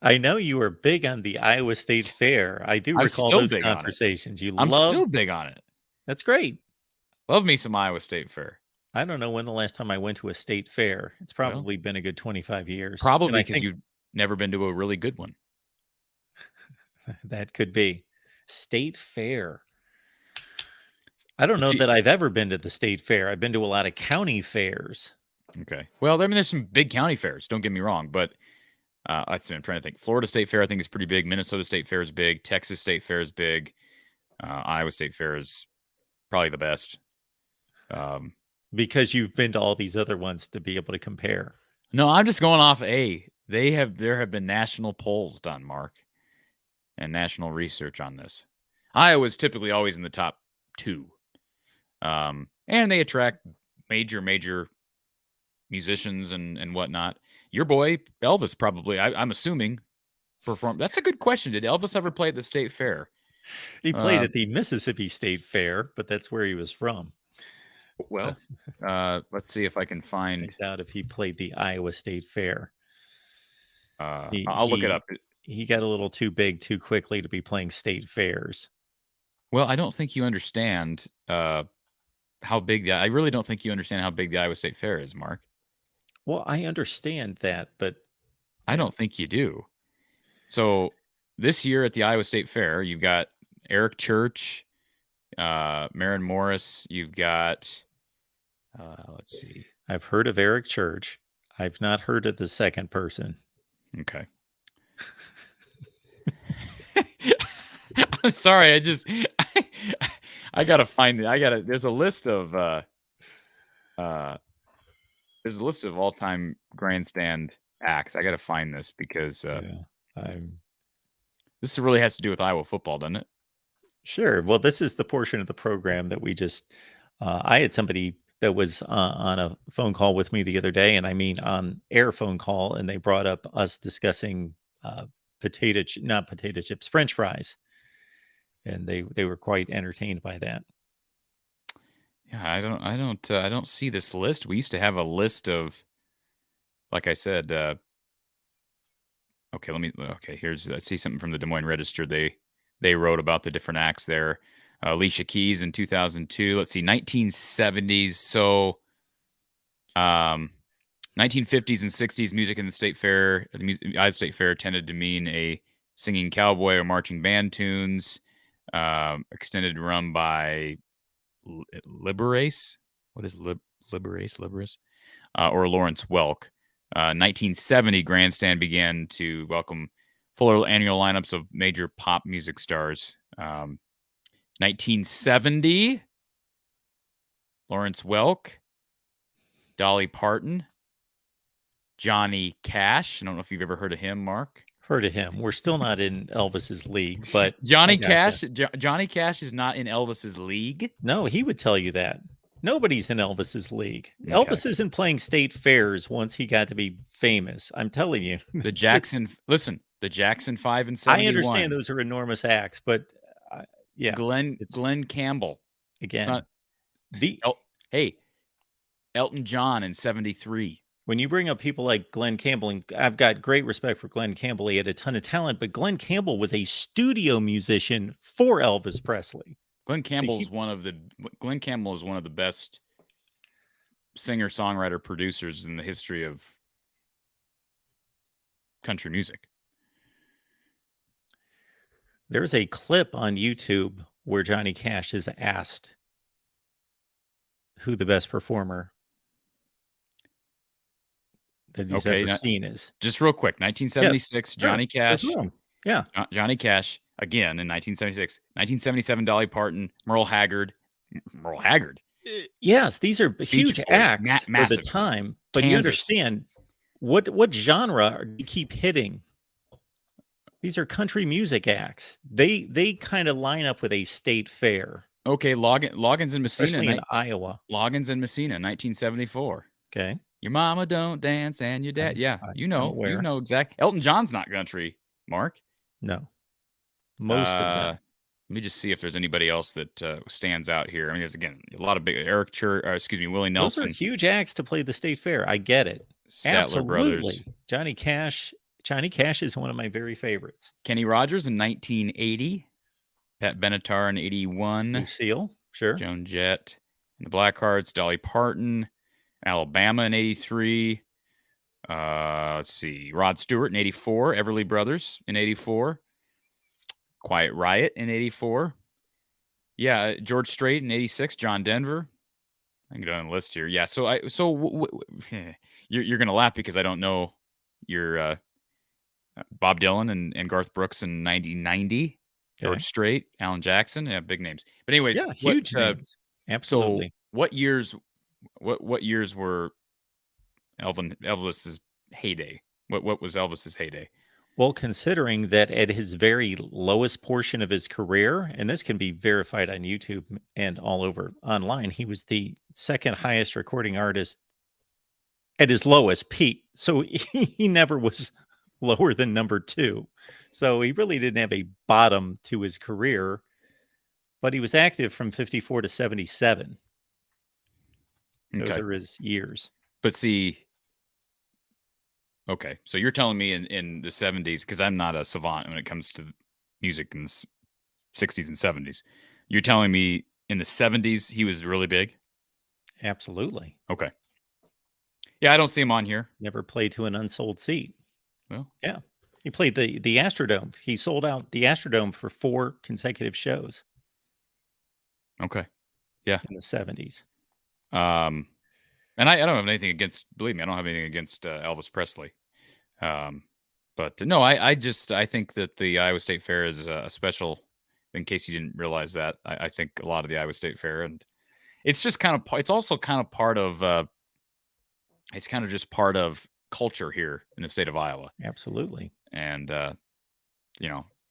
I know you were big on the Iowa State Fair. I do recall those conversations. I'm still big on it. That's great. Love me some Iowa State Fair. I don't know when the last time I went to a state fair. It's probably been a good 25 years. Probably because you've never been to a really good one. That could be. State fair. I don't know that I've ever been to the state fair. I've been to a lot of county fairs. Okay. Well, there's some big county fairs. Don't get me wrong, but I'm trying to think. Florida State Fair, I think, is pretty big. Minnesota State Fair is big. Texas State Fair is big. Iowa State Fair is probably the best. Because you've been to all these other ones to be able to compare. No, I'm just going off there have been national polls done, Mark, and national research on this. Iowa's typically always in the top 2. And they attract major musicians and whatnot. Your boy Elvis probably, I'm assuming, performed. That's a good question. Did Elvis ever play at the state fair? He played at the Mississippi State Fair, but that's where he was from. Well, let's see if I can find. I doubt if he played the Iowa State Fair. I'll look it up. He got a little too big too quickly to be playing state fairs. Well, I don't think you understand how big I really don't think you understand how big the Iowa State Fair is, Mark. Well, I understand that, but I don't think you do. So this year at the Iowa State Fair, you've got Eric Church, Maren Morris. You've got, let's see. I've heard of Eric Church. I've not heard of the second person. Okay. I'm sorry. I gotta find it. There's a list of all-time grandstand acts. I gotta find this because this really has to do with Iowa football, doesn't it? Sure. Well, this is the portion of the program that we just. I had somebody that was on a phone call with me the other day, and I mean on air phone call, and they brought up us discussing not potato chips, French fries. And they were quite entertained by that. Yeah, I don't see this list. We used to have a list of, like I said. Okay, I see something from the Des Moines Register. They wrote about the different acts there. Alicia Keys in 2002. Let's see, 1970s. So, 1950s and 60s music in the state fair, the Iowa State Fair tended to mean a singing cowboy or marching band tunes. Extended run by Liberace. What is Liberace? Or Lawrence Welk. 1970, Grandstand began to welcome fuller annual lineups of major pop music stars. 1970, Lawrence Welk, Dolly Parton, Johnny Cash. I don't know if you've ever heard of him, Mark. Heard of him. We're still not in Elvis's league, but Johnny Cash. Johnny Cash is not in Elvis's league. No, he would tell you that. Nobody's in Elvis's league. Okay. Elvis isn't playing state fairs once he got to be famous. I'm telling you. The Jackson 5 and 71. I understand those are enormous acts, but yeah. Glenn Campbell. Again. Elton John in 73. When you bring up people like Glenn Campbell, and I've got great respect for Glenn Campbell. He had a ton of talent, but Glenn Campbell was a studio musician for Elvis Presley. Glenn Campbell is one of the best singer-songwriter producers in the history of country music. There's a clip on YouTube where Johnny Cash is asked who the best performer that he's ever seen is. Just real quick, 1976, yes, Johnny Cash. Yeah. Johnny Cash, again, in 1976. 1977, Dolly Parton, Merle Haggard. Yes, these are huge acts for the time. But you understand, what genre do you keep hitting? These are country music acts. They kind of line up with a state fair. Okay, Loggins and Messina. Especially in Iowa. Loggins and Messina, 1974. Okay. Your mama don't dance and your dad. You know exactly. Elton John's not country, Mark. No. Most of them. Let me just see if there's anybody else that stands out here. I mean, there's, again, a lot of big Willie Nelson. Those are huge acts to play the state fair. I get it. Statler Absolutely. Brothers. Johnny Cash is one of my very favorites. Kenny Rogers in 1980. Pat Benatar in 81. Lucille, sure. Joan Jett and the Blackhearts. Dolly Parton. Alabama in 83. Let's see. Rod Stewart in 84. Everly Brothers in 84. Quiet Riot in 84. Yeah, George Strait in 86. John Denver. I can go down the list here. Yeah, you're going to laugh because I don't know your Bob Dylan and Garth Brooks in 1990. George Strait, Alan Jackson. Yeah, big names. But anyways, huge names. Absolutely. So what years were Elvis's heyday? What was Elvis's heyday? Well, considering that at his very lowest portion of his career, and this can be verified on YouTube and all over online, he was the second highest recording artist at his lowest peak. So he never was lower than number 2. So he really didn't have a bottom to his career, but he was active from 54 to 77. Those are his years. But see, okay, so you're telling me in the 70s, because I'm not a savant when it comes to music in the 60s and 70s. You're telling me in the 70s he was really big? Absolutely. Okay. Yeah, I don't see him on here. Never played to an unsold seat. Well, yeah. He played the Astrodome. He sold out the Astrodome for 4 consecutive shows. Okay. Yeah. In the 70s. And I don't have anything against, believe me, I don't have anything against Elvis Presley. But no, I think that the Iowa State Fair is a special, in case you didn't realize that. I think a lot of the Iowa State Fair, and it's just it's also kind of part of, it's kind of just part of culture here in the state of Iowa. Absolutely. And,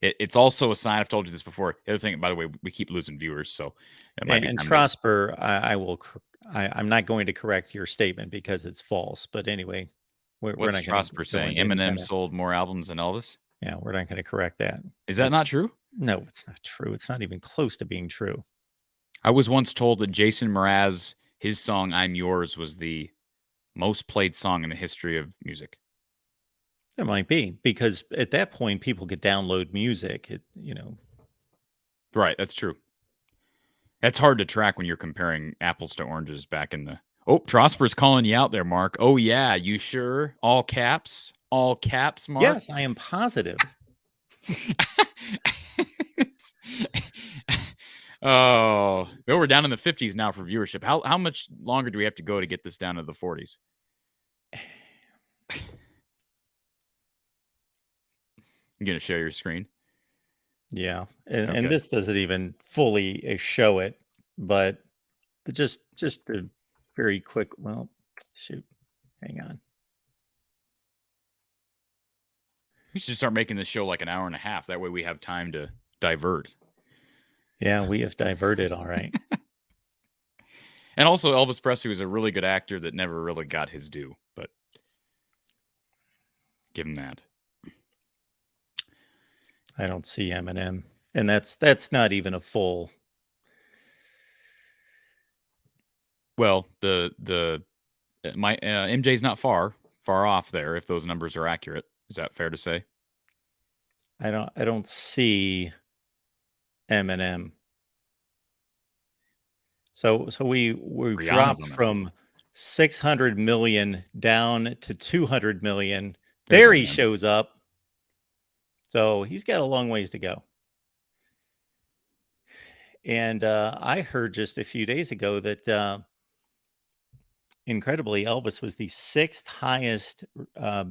it's also a sign. I've told you this before. The other thing, by the way, we keep losing viewers. So it might be Trosper, I'm not going to correct your statement because it's false. But anyway, what's Trosper saying? Eminem sold more albums than Elvis? Yeah, we're not going to correct that. Is that not true? No, it's not true. It's not even close to being true. I was once told that Jason Mraz, his song "I'm Yours" was the most played song in the history of music. It might be, because at that point people could download music. Right, that's true. That's hard to track when you're comparing apples to oranges back in the... Oh, Trosper's calling you out there, Mark. Oh, yeah, you sure? All caps, Mark? Yes, I am positive. Oh, well, we're down in the 50s now for viewership. How much longer do we have to go to get this down to the 40s? You gonna share your screen? Yeah, and Okay. this doesn't even fully show it, but just a very quick. Well, shoot, hang on. We should start making this show like an hour and a half. That way we have time to divert. Yeah, we have diverted. All right. And also, Elvis Presley was a really good actor that never really got his due, but give him that. I don't see Eminem, and that's not even a full. Well, my MJ's not far off there if those numbers are accurate. Is that fair to say? I don't see Eminem. So we've Rihanna's dropped on that from 600 million down to 200 million. There's There he Eminem. shows up. So he's got a long ways to go. And I heard just a few days ago that incredibly, Elvis was the 6th highest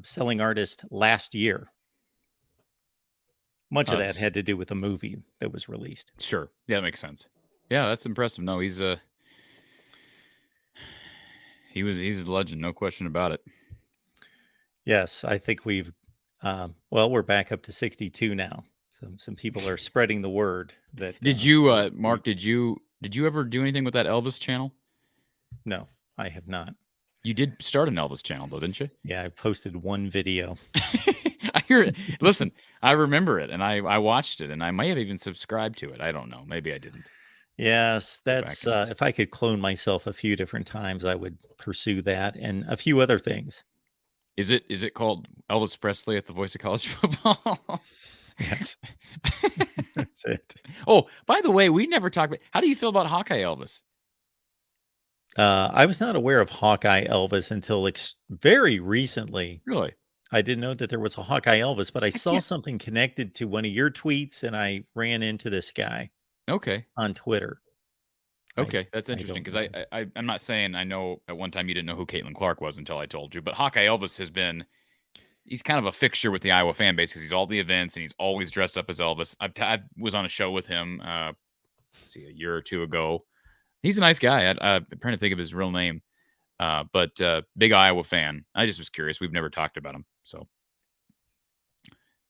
selling artist last year. Much of that had to do with a movie that was released. Sure. Yeah, that makes sense. Yeah, that's impressive. No, he's a legend, no question about it. Yes, I think we've we're back up to 62 now. Some people are spreading the word that Did you Mark, did you ever do anything with that Elvis channel? No, I have not. You did start an Elvis channel though, didn't you? Yeah, I posted one video. I hear it. Listen, I remember it and I watched it and I might have even subscribed to it. I don't know. Maybe I didn't. Yes, that's if I could clone myself a few different times, I would pursue that and a few other things. Is it called Elvis Presley at the Voice of College Football? Yes. That's it. Oh, by the way, we never talked about how do you feel about Hawkeye Elvis? I was not aware of Hawkeye Elvis until very recently. Really? I didn't know that there was a Hawkeye Elvis, but I saw something connected to one of your tweets and I ran into this guy. Okay. On Twitter. Okay, that's interesting because I'm not saying I know at one time you didn't know who Caitlin Clark was until I told you, but Hawkeye Elvis he's kind of a fixture with the Iowa fan base because he's all the events and he's always dressed up as Elvis. I was on a show with him, a year or two ago. He's a nice guy. I'm trying to think of his real name, but big Iowa fan. I just was curious. We've never talked about him, so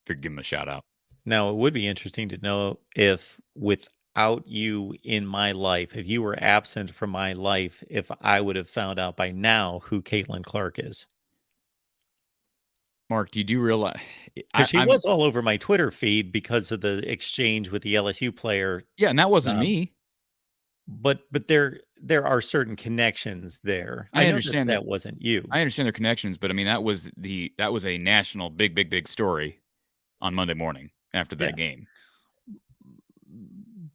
figured give him a shout out. Now, it would be interesting to know if without you in my life, if you were absent from my life, if I would have found out by now who Caitlin Clark is. Mark, do you realize? Because she was all over my Twitter feed because of the exchange with the LSU player. Yeah, and that wasn't me. But there are certain connections there. I understand that wasn't you. I understand their connections, but I mean that was a national big story on Monday morning after that game.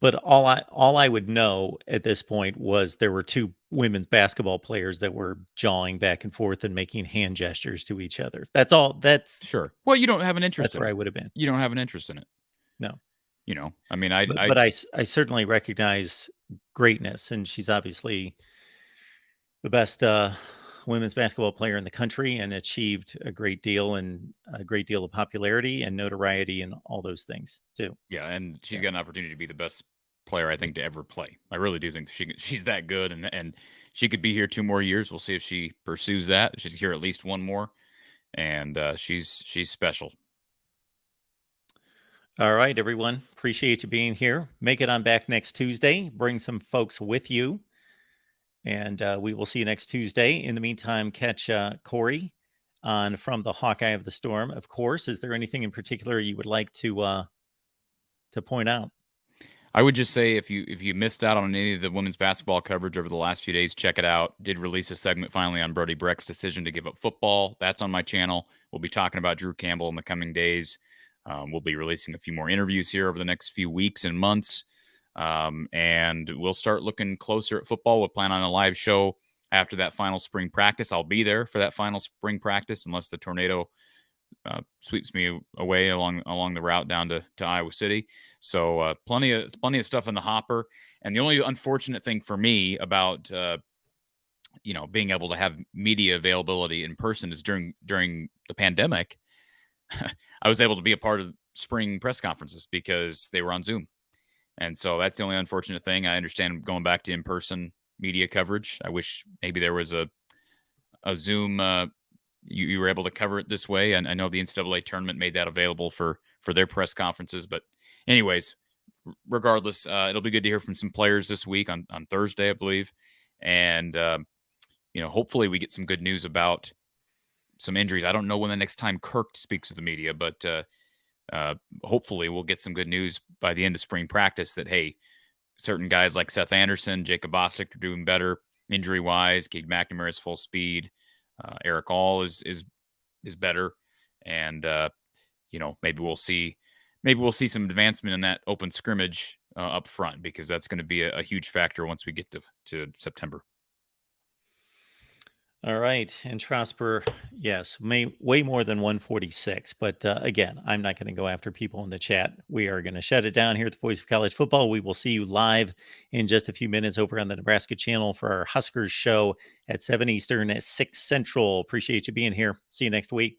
But all I would know at this point was there were two women's basketball players that were jawing back and forth and making hand gestures to each other. That's all. That's sure. Well, you don't have an interest. That's where I would have been. You don't have an interest in it. No. You know, I mean, but I certainly recognize greatness, and she's obviously the best women's basketball player in the country, and achieved a great deal of popularity and notoriety and all those things too. Yeah, and she's got an opportunity to be the best player I think to ever play. I really do think she's that good, and she could be here 2 more years. We'll see if she pursues that. She's here at least 1 more, and she's special. All right, everyone. Appreciate you being here. Make it on back next Tuesday. Bring some folks with you. And we will see you next Tuesday. In the meantime, catch Corey on From the Hawkeye of the Storm. Of course, is there anything in particular you would like to point out? I would just say if you missed out on any of the women's basketball coverage over the last few days, check it out. Did release a segment finally on Brody Brecht's decision to give up football. That's on my channel. We'll be talking about Drew Campbell in the coming days. We'll be releasing a few more interviews here over the next few weeks and months. And we'll start looking closer at football. We'll plan on a live show after that final spring practice. I'll be there for that final spring practice unless the tornado sweeps me away along the route down to Iowa City. So plenty of stuff in the hopper. And the only unfortunate thing for me about being able to have media availability in person is during the pandemic. I was able to be a part of spring press conferences because they were on Zoom. And so that's the only unfortunate thing. I understand going back to in-person media coverage. I wish maybe there was a Zoom. You were able to cover it this way. And I know the NCAA tournament made that available for their press conferences. But anyways, regardless, it'll be good to hear from some players this week on Thursday, I believe. And, hopefully we get some good news about some injuries. I don't know when the next time Kirk speaks with the media, but hopefully we'll get some good news by the end of spring practice that, hey, certain guys like Seth Anderson, Jacob Bostic are doing better injury-wise. Cade McNamara is full speed. Eric All is better. And, maybe we'll see some advancement in that open scrimmage up front, because that's going to be a huge factor once we get to September. All right. And Trosper, yes, way more than 146. But again, I'm not going to go after people in the chat. We are going to shut it down here at the Voice of College Football. We will see you live in just a few minutes over on the Nebraska channel for our Huskers show at 7 Eastern, at 6 Central. Appreciate you being here. See you next week.